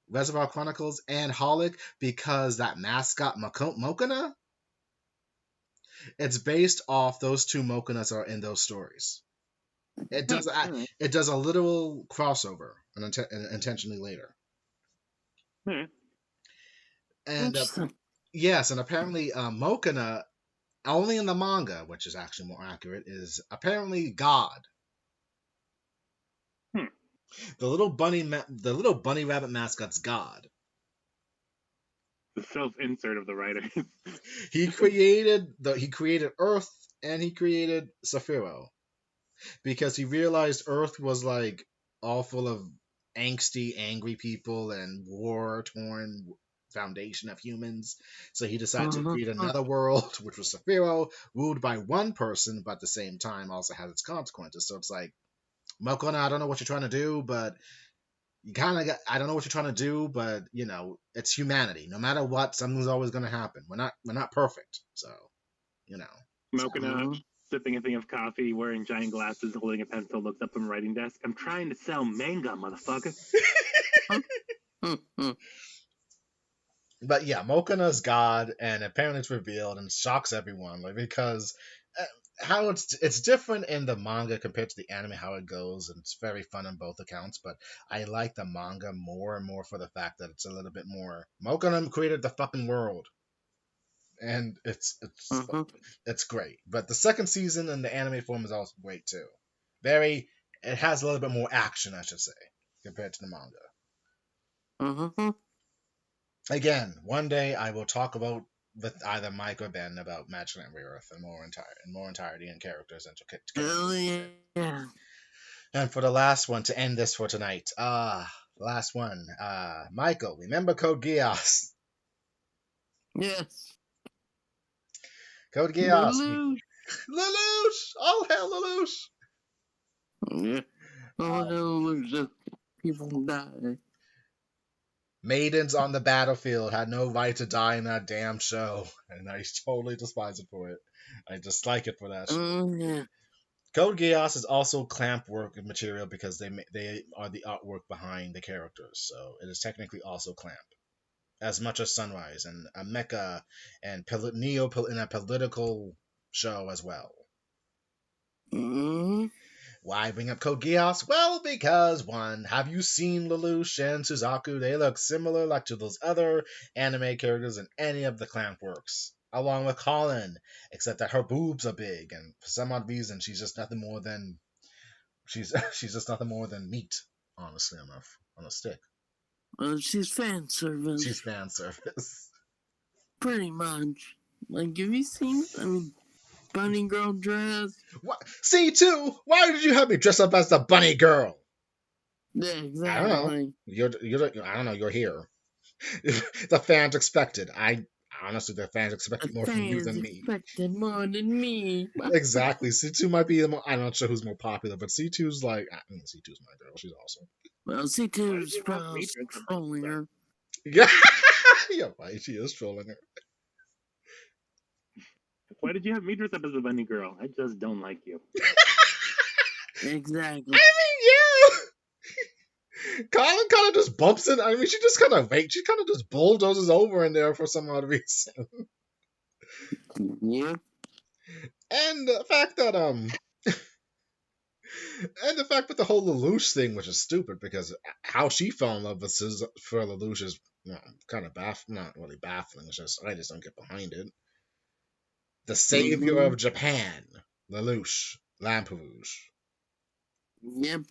Reservoir Chronicles, and Holic because that mascot Mokona, it's based off those 2 Mokonas are in those stories. It does a literal crossover intentionally later. And yes, and apparently Mokona, only in the manga, which is actually more accurate, is apparently God. The little bunny rabbit mascot's God. The self-insert of the writer. He created Earth and he created Saphiro because he realized Earth was like all full of angsty, angry people and war-torn foundation of humans. So he decided to create another world, which was Saphiro, ruled by one person, but at the same time also has its consequences. So it's like, Mokona, I don't know what you're trying to do, but you kind of got, I don't know what you're trying to do, but you know, it's humanity. No matter what, something's always going to happen. We're not perfect, so you know. Mokona sipping a thing of coffee, wearing giant glasses, holding a pencil, looks up from a writing desk. I'm trying to sell manga, motherfucker. But yeah, Mokona's God, and apparently it's revealed and shocks everyone, like because how it's different in the manga compared to the anime, how it goes, and it's very fun on both accounts. But I like the manga more and more for the fact that it's a little bit more. Mokona created the fucking world, and it's great. But the second season in the anime form is also great too. It has a little bit more action, I should say, compared to the manga. Again, one day I will talk about with either Mike or Ben about Magic Knight Ray Earth in more entirety and characters and yeah. And for the last one to end this for tonight, last one, Michael, remember Code Geass? Yes. Code Geass. Lelouch! Oh hell, Lelouch! Yeah. Oh hell, Lelouch! People die. Maidens on the battlefield had no right to die in that damn show, and I totally despise it for it. I dislike it for that show. Yeah. Code Geass is also clamp work material because they are the artwork behind the characters, so it is technically also clamp, as much as Sunrise and a mecha and Neo in a political show as well. Why bring up Code Geass? Well, because one, have you seen Lelouch and Suzaku? They look similar like to those other anime characters in any of the clamp works. Along with Colin, except that her boobs are big, and for some odd reason, she's just nothing more than just nothing more than meat, honestly, on a stick. Well, she's fan service. She's fan service. Pretty much. Like, have you seen? I mean, bunny girl dress. What? See too? Why did you have me dress up as the bunny girl? Yeah, exactly. I don't know. I don't know. You're here. The fans expected. I honestly, the fans The expected more from you fans than me. expected more than me. Exactly. C2 might be the more, I'm not sure who's more popular, but C2's like, I mean, C2's my girl. She's awesome. Well, Why did C2's you have me probably drink some trolling her. Yeah, yeah, right. She is trolling her. Why did you have me dress up as a bunny girl? I just don't like you. Exactly. I mean, yeah. Colin kind of just bumps in. I mean, she just kind of she kind of just bulldozes over in there for some odd reason. Yeah. And the fact that and the fact with the whole Lelouch thing, which is stupid because how she fell in love with for Lelouch is kind of not really baffling. It's just I just don't get behind it. The savior Mhm. of Japan, Lelouch, Lamperouge. Yep.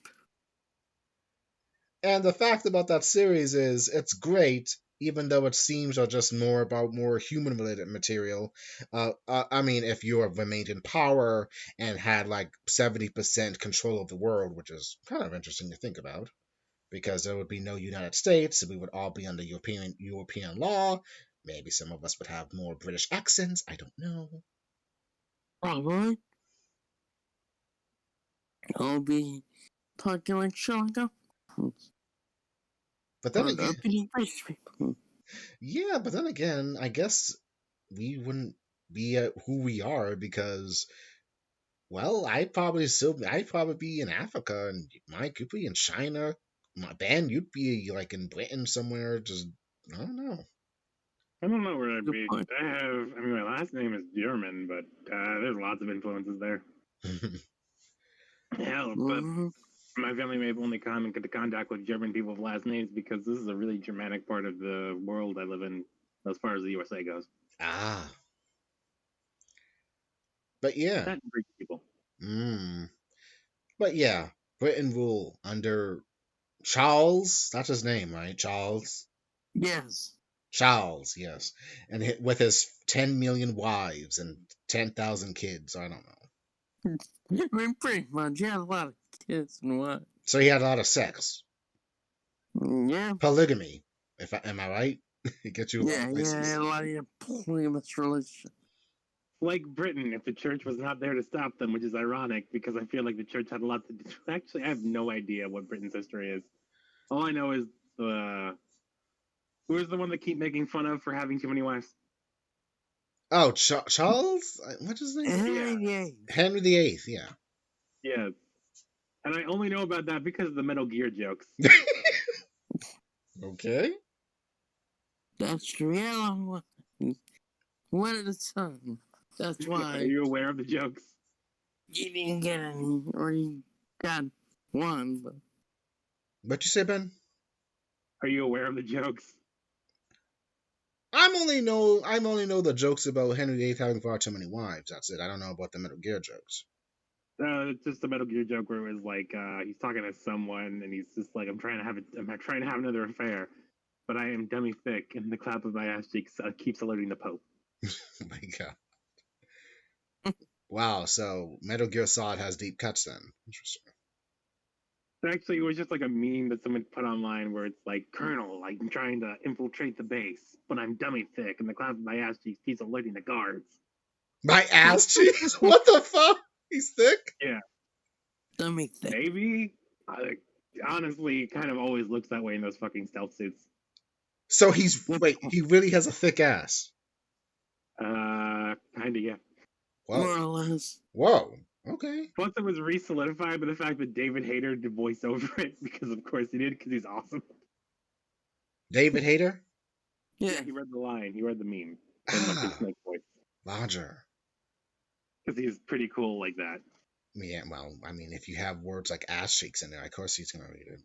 And the fact about that series is it's great, even though it seems are just more about more human related material. I mean, if you have remained in power and had like 70% control of the world, which is kind of interesting to think about, because there would be no United States, we would all be under European law. Maybe some of us would have more British accents. I don't know. Probably. I'll be talking like Sherlock Holmes. But then Or again, uppity rich people. yeah, but then again, I guess we wouldn't be who we are because, well, I'd probably be in Africa, and Mike, you'd be in China. My band, you'd be like in Britain somewhere. Just I don't know. I don't know where I'd Good be. point. I mean, my last name is German, but there's lots of influences there. Hell, but Mhm. my family may have only come into contact with German people with last names because this is a really Germanic part of the world I live in, as far as the USA goes. Ah, but yeah, Not Greek people. mm. But yeah, Britain rule under Charles. That's his name, right? Charles. Yes. Charles, yes, and with his 10 million wives and 10,000 kids. I don't know. I mean, pretty much. He had a lot of kids and what. So he had a lot of sex, Yeah. polygamy. Am I right? It gets you a lot Yeah, of yeah, places. a lot of your polygamous relationship. Like Britain, if the church was not there to stop them, which is ironic because I feel like the church had a lot to do. Actually, I have no idea what Britain's history is. All I know is who is the one that keep making fun of for having too many wives? Oh, Charles? What's his name? Henry VIII. Henry VIII. Yeah. Yeah, and I only know about that because of the Metal Gear jokes. Okay. That's true. Yeah, one at a time. That's Are why you aware of the jokes? you didn't get any, or you got one. But What you say, Ben? Are you aware of the jokes? I'm only know the jokes about Henry VIII having far too many wives. That's it. I don't know about the Metal Gear jokes. It's just a Metal Gear joke where it was like he's talking to someone and he's just like, I'm trying to have another affair, but I am dummy thick, and the clap of my ass cheeks keeps alerting the Pope. Oh my god. Wow. So Metal Gear Solid has deep cuts then. Interesting. Actually, it was just like a meme that someone put online where it's like, Colonel, like, I'm trying to infiltrate the base, but I'm dummy thick, and the clap of my ass cheeks keeps alerting the guards. My ass cheeks? What the fuck? He's thick? Yeah, dummy thing. maybe. Honestly, it kind of always looks that way in those fucking stealth suits. So he really has a thick ass. Kinda, yeah. More Whoa. or less. Whoa. Okay. Plus, it was re-solidified by the fact that David Hayter did voice over it, because of course he did, because he's awesome. David Hayter? Yeah. He read the line, he read the meme in like his Ah, snake voice, Roger. because he's pretty cool like that. Yeah, well, I mean, if you have words like ass cheeks in there, of course he's gonna read it.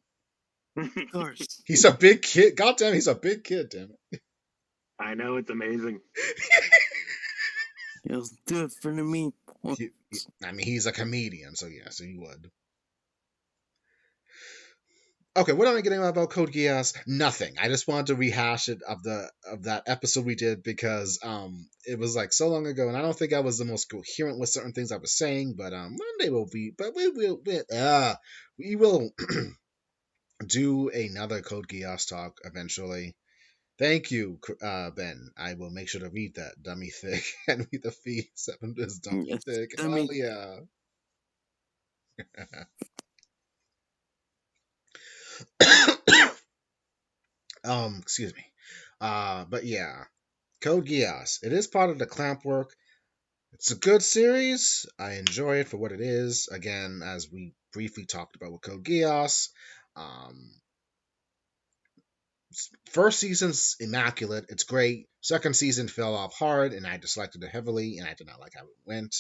Of course. He's a big kid. God damn, he's a big kid, damn it. I know, it's amazing. He'll do it for the meme. I mean, he's a comedian, so yeah, so he would. Okay, what am I getting about Code Geass? Nothing. I just wanted to rehash it of that episode we did because it was like so long ago, and I don't think I was the most coherent with certain things I was saying. But one day we will do another Code Geass talk eventually. Thank you, Ben. I will make sure to read that. Dummy thick. And read the fee. 7 is dummy Yes, thick. dummy. Hell yeah. Excuse me. But yeah. Code Geass. It is part of the Clamp work. It's a good series. I enjoy it for what it is. Again, as we briefly talked about with Code Geass, first season's immaculate. It's great. Second season fell off hard, and I disliked it heavily, and I did not like how it went.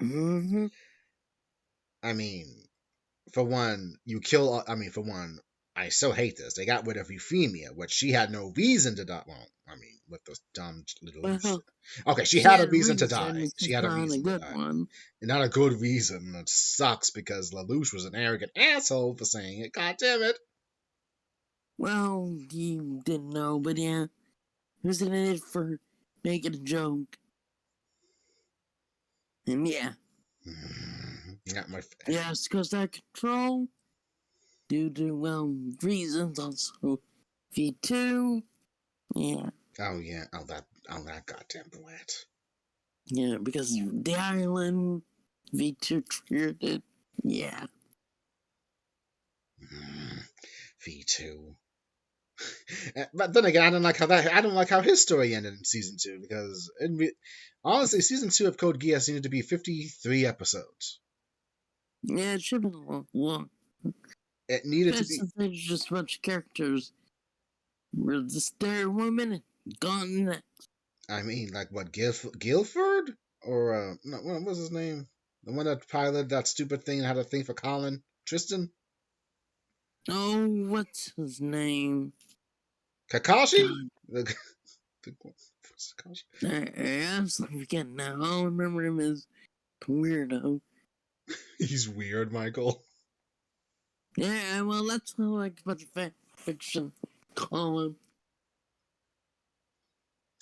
Mm-hmm. I mean, for one, you kill. I mean, for one, I so hate this. They got rid of Euphemia, which she had no reason to die. Well, I mean, with those dumb little. Well, Okay, she she had a had a reason to reason. die. It's She just had a not a reason to good die. one. And not a good reason. It sucks because Lelouch was an arrogant asshole for saying it. God damn it. Well, you didn't know, but yeah, he was in it for making a joke. And yeah. Not my. Yeah, it's because that control, due to, well, reasons also. V2, yeah. Oh yeah. Oh that goddamn brat. Yeah, because the island, V2 triggered it. Yeah. V2. But then again, I don't like how his story ended in season 2 because honestly, season 2 of Code Geass needed to be 53 episodes. Yeah, it should have been long. It needed to be. Since there's just a bunch of characters. We're just there 1 minute, gone next. I mean, like what, Guilford? Or no, what was his name? The one that piloted that stupid thing and had a thing for Colin? Tristan? Oh, what's his name? Kakashi? I was forgetting now. All I remember him as Weirdo. He's weird, Michael. Yeah, well, that's how I like a bunch of fan fiction call him.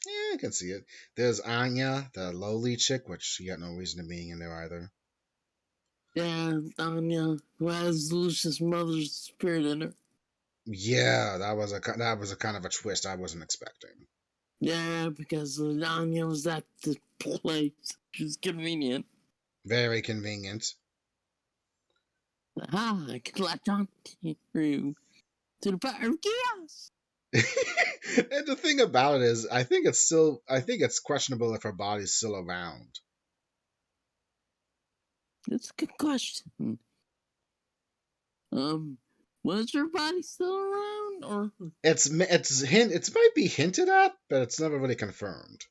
Yeah, I can see it. There's Anya, the lowly chick, which she got no reason to being in there either. Yeah, Anya, who has Lucius' mother's spirit in her. Yeah, that was a kind of a twist I wasn't expecting. Yeah, because Anya was at the place. Which was convenient. Very convenient. I can latch on through to the power of chaos. And the thing about it is, I think it's questionable if her body's still around. That's a good question. Was her body still around, or It might be hinted at, but it's never really confirmed.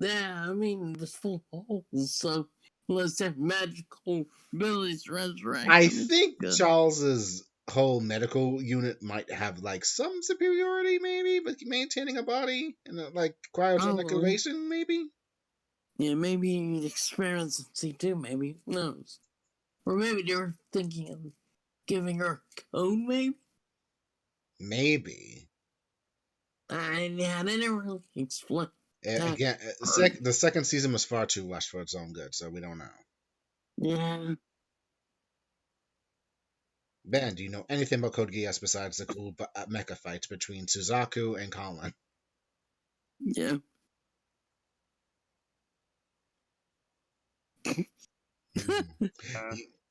yeah? I mean, the full holes, so unless they have magical abilities to resurrect. I think Charles's whole medical unit might have like some superiority, maybe, but maintaining a body and like cryogenic erasing, maybe. Yeah, maybe experience C2, maybe. Who knows? Or maybe they were thinking of giving her a code, maybe? Maybe. Yeah, they never really explain. Again, the second season was far too rushed for its own good, so we don't know. Yeah. Ben, do you know anything about Code Geass besides the cool mecha fights between Suzaku and Colin? Yeah.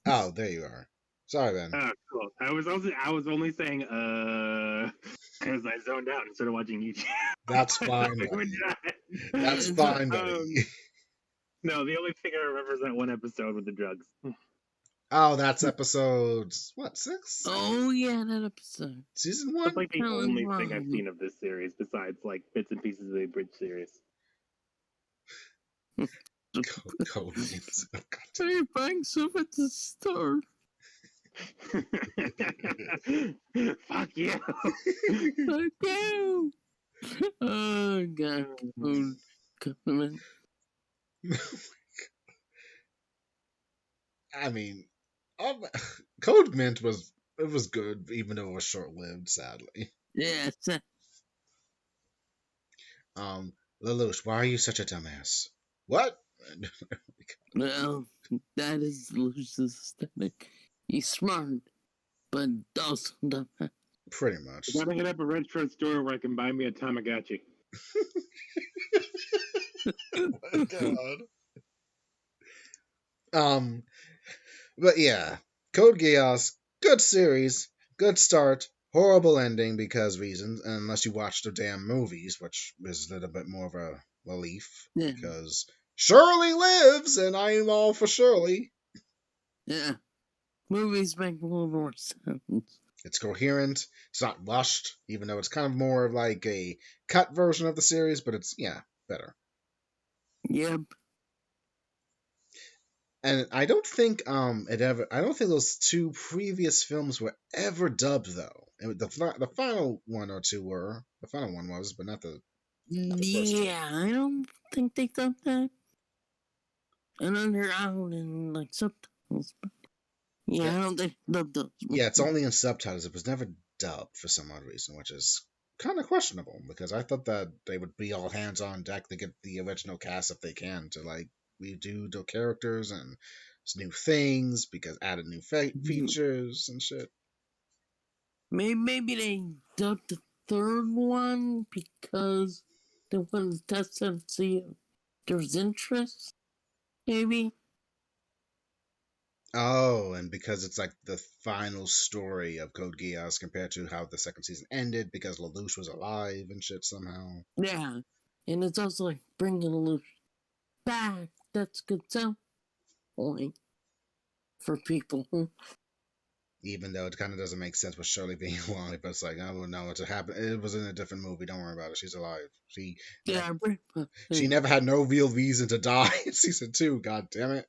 Oh, there you are. Sorry, Ben. Cool. I was only saying because I zoned out instead of watching YouTube. That's fine. That's fine, buddy. No, the only thing I remember is that one episode with the drugs. Oh, that's episode what, 6? Oh yeah, that episode. Season 1. That's like the only thing I've seen of this series, besides like bits and pieces of the Bridge series. Code names. Hey, buying stuff at the store. Fuck you. Fuck you. Oh god, code. I mean, Code Mint was good, even though it was short lived. Sadly. Yeah. Lelouch, why are you such a dumbass? What? Well, that is Lucius' aesthetic. He's smart, but also dumb. Pretty much. I gotta hit up a retro store where I can buy me a Tamagotchi. Oh, God. Um, but yeah, Code Geass, good series, good start, horrible ending because reasons, unless you watch the damn movies, which is a little bit more of a relief Yeah. because Shirley lives, and I'm all for Shirley. Yeah. Movies make a little more sense. It's coherent. It's not rushed, even though it's kind of more of like a cut version of the series, but it's better. Yep. And I don't think I don't think those two previous films were ever dubbed though. The final one or two were. The final one was, but not the first one. Yeah, I don't think they thought that. And underground and like subtitles. But yeah, Yeah, I don't think they dubbed those. yeah, it's only in subtitles. It was never dubbed for some odd reason, which is kind of questionable because I thought that they would be all hands on deck to get the original cast if they can to like redo the characters and new things because added new features and shit. Maybe they dubbed the third one because they wanted to test and see if there's interest. Maybe. Oh, and because it's like the final story of Code Geass compared to how the second season ended because Lelouch was alive and shit somehow. Yeah. And it's also like bringing Lelouch back. That's good selling point for people. Even though it kind of doesn't make sense with Shirley being alive, but it's like, oh no, it's happened. It was in a different movie. Don't worry about it. She's alive. Yeah, She never had no real reason to die in season 2. God damn it.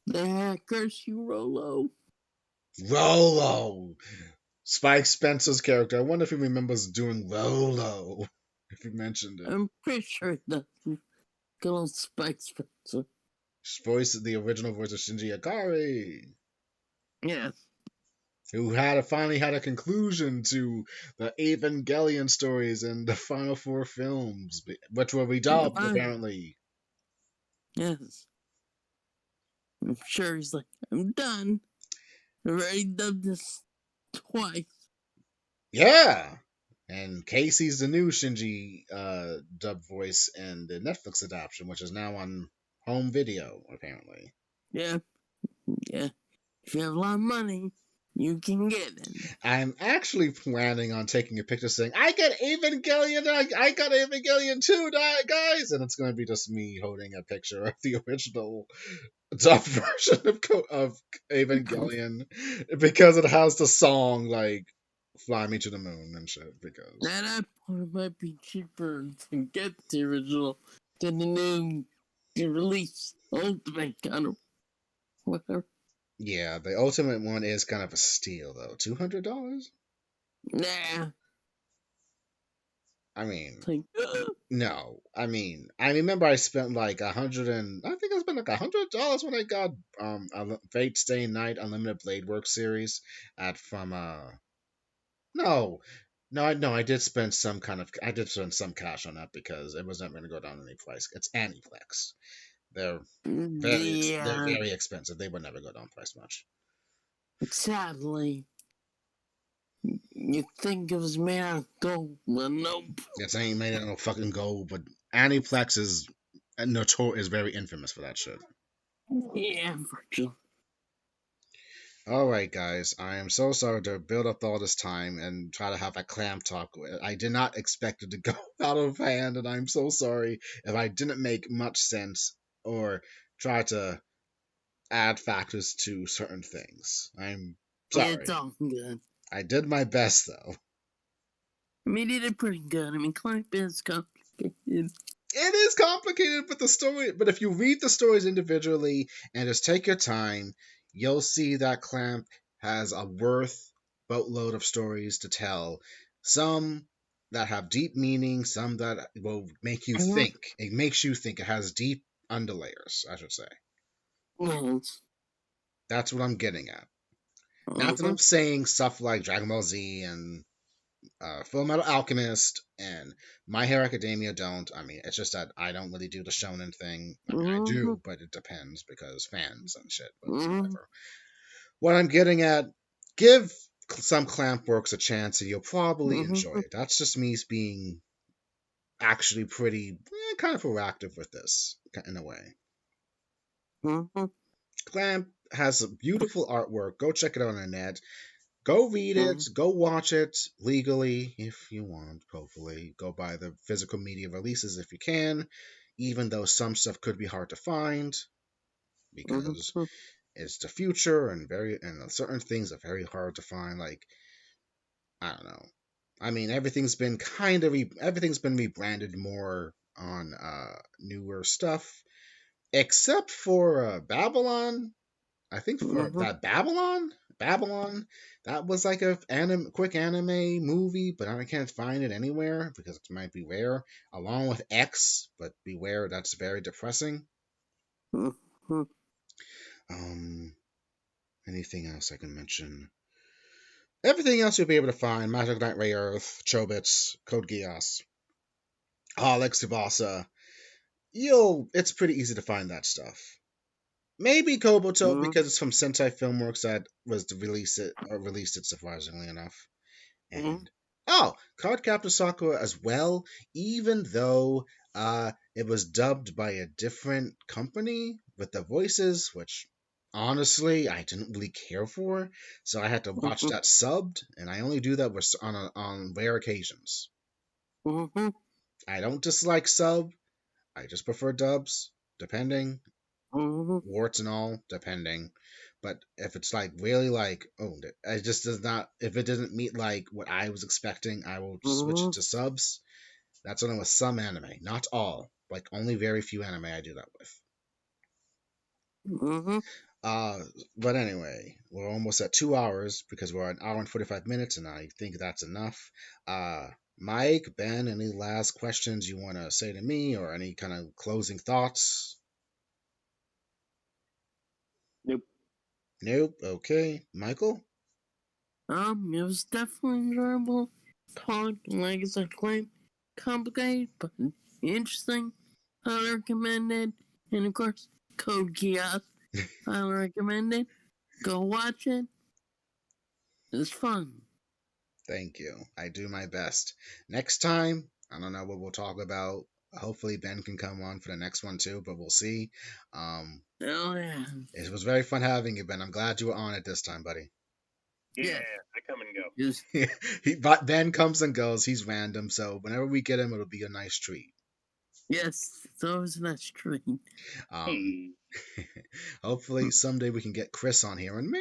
yeah, curse you, Rolo. Rolo, Spike Spencer's character. I wonder if he remembers doing Rolo. If he mentioned it. I'm pretty sure it does. Good old Spike Spencer. The original voice of Shinji Ikari. Yes. Who finally had a conclusion to the Evangelion stories in the final 4 films, which were redubbed apparently. Yes. I'm sure he's like, I'm done. I've already done this twice. Yeah, and Casey's the new Shinji dub voice in the Netflix adaptation, which is now on home video apparently. Yeah. Yeah. If you have a lot of money, you can get it. I'm actually planning on taking a picture saying, I got Evangelion, I got Evangelion too, guys! And it's going to be just me holding a picture of the original dub version of Evangelion because it has the song, like, Fly Me to the Moon and shit. Because That point might be cheaper to get the original than the new release Ultimate kind of whatever. yeah, the Ultimate one is kind of a steal, though. $200? Nah. I mean, Like, no. I mean, I remember I spent like I think I spent like $100 when I got Fate Stay Night Unlimited Blade Work series from no. No, I did spend I did spend some cash on that because it wasn't going to go down any price. It's Aniplex. They're they're yeah. very expensive. They would never go down price much. Sadly, you think it was made out of gold, but nope. It's ain't made out of fucking gold, but Aniplex is very infamous for that shit. Yeah, for sure. Alright, guys, I am so sorry to build up all this time and try to have a clam talk. I did not expect it to go out of hand, and I'm so sorry if I didn't make much sense or try to add factors to certain things. I'm sorry. It's all good. I did my best, though. I mean, it did pretty good. I mean, Clamp is complicated. It is complicated, but the story. But if you read the stories individually and just take your time, you'll see that Clamp has a boatload of stories to tell. Some that have deep meaning, some that will make you think. It makes you think. It has deep underlayers, I should say. Yes. That's what I'm getting at. Not that I'm saying stuff like Dragon Ball Z and Full Metal Alchemist and My Hero Academia don't. I mean, it's just that I don't really do the shonen thing. I mean, I do, but it depends because fans and shit. But whatever. What I'm getting at, give some clamp works a chance and you'll probably enjoy it. That's just me being actually pretty kind of proactive with this in a way. Clamp has a beautiful artwork. Go check it out on the net. Go read it. Go watch it legally if you want, hopefully. Go buy the physical media releases if you can, even though some stuff could be hard to find because it's the future and certain things are very hard to find. Like, I don't know. I mean, everything's been rebranded more on newer stuff, except for Babylon. I think for that Babylon, that was like a quick anime movie, but I can't find it anywhere because it might be rare. Along with X, but beware, that's very depressing. Anything else I can mention? Everything else you'll be able to find: Magic Knight Ray Earth, Chobits, Code Geass, Alex Tsubasa. It's pretty easy to find that stuff. Maybe Koboto because it's from Sentai Filmworks that was released it surprisingly enough. And Card Captor Sakura as well, even though it was dubbed by a different company with the voices, which honestly I didn't really care for, so I had to watch that subbed, and I only do that on rare occasions. I don't dislike sub, I just prefer dubs, depending. Warts and all, depending. But if it's like really like, it just does not. If it doesn't meet like what I was expecting, I will switch it to subs. That's only with some anime, not all. Like only very few anime I do that with. But anyway, we're almost at 2 hours because we're at 1 hour and 45 minutes, and I think that's enough. Mike, Ben, any last questions you want to say to me, or any kind of closing thoughts? Nope. Okay. Michael? It was definitely enjoyable. Hard, like as I claim, complicated, but interesting. I recommend it. And of course, Code Geass. I recommend it. Go watch it. It's fun. Thank you. I do my best. Next time, I don't know what we'll talk about. Hopefully Ben can come on for the next one too, but we'll see. Oh yeah. It was very fun having you, Ben. I'm glad you were on it this time, buddy. Yeah, I come and go. But Ben comes and goes. He's random, so whenever we get him, it'll be a nice treat. Yes, it's always a nice treat. Hopefully someday we can get Chris on here, and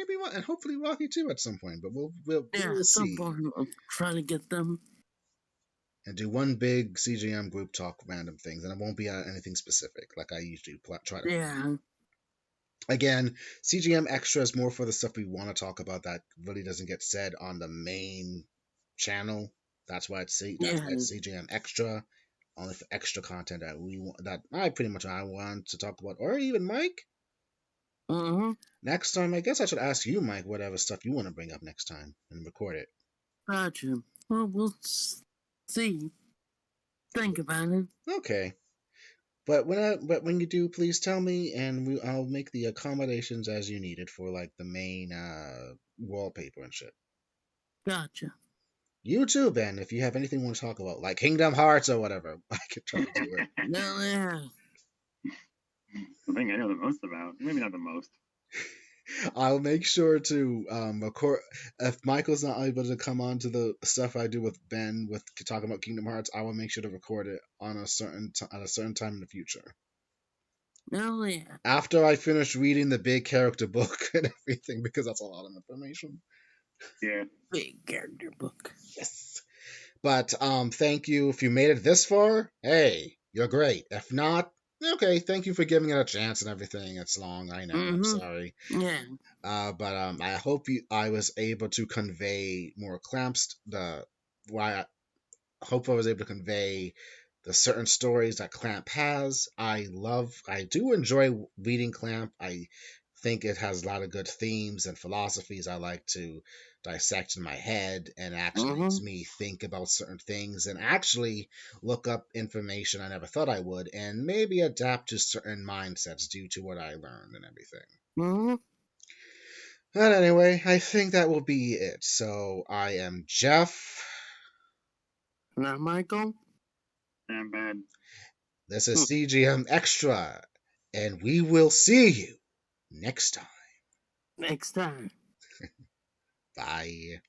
hopefully Rocky too at some point. But we'll at some see. point I'll try to get them. And do one big CJM group talk random things, and it won't be anything specific like I usually try to. Yeah. Again, CJM Xtra is more for the stuff we want to talk about that really doesn't get said on the main channel. That's why it's CJM Xtra, only for extra content that I want to talk about, or even Mike. Next time, I guess I should ask you, Mike, whatever stuff you want to bring up next time and record it. Gotcha. Well, we'll see. Think about it. Okay. But when you do, please tell me, and I'll make the accommodations as you need it for like the main wallpaper and shit. Gotcha. You too, Ben. If you have anything you want to talk about, like Kingdom Hearts or whatever, I could try to do it. The thing I know the most about, maybe not the most. I'll make sure to record. If Michael's not able to come on to the stuff I do with Ben with talking about Kingdom Hearts, I will make sure to record it on at a certain time in the future. After I finish reading the big character book and everything, because that's a lot of information. Yeah. Big character book. Yes. But thank you. If you made it this far, hey, you're great. If not, okay, thank you for giving it a chance and everything. It's long, I know. I'm sorry. Yeah. But I hope I was able to convey more clamps. I was able to convey the certain stories that Clamp has. I do enjoy reading Clamp. I think it has a lot of good themes and philosophies I like to dissect in my head, and actually makes me think about certain things and actually look up information I never thought I would, and maybe adapt to certain mindsets due to what I learned and everything. But anyway, I think that will be it. So I am Jeff. Not Michael. Not bad. This is CJM Xtra, and we will see you next time. Next time. Bye.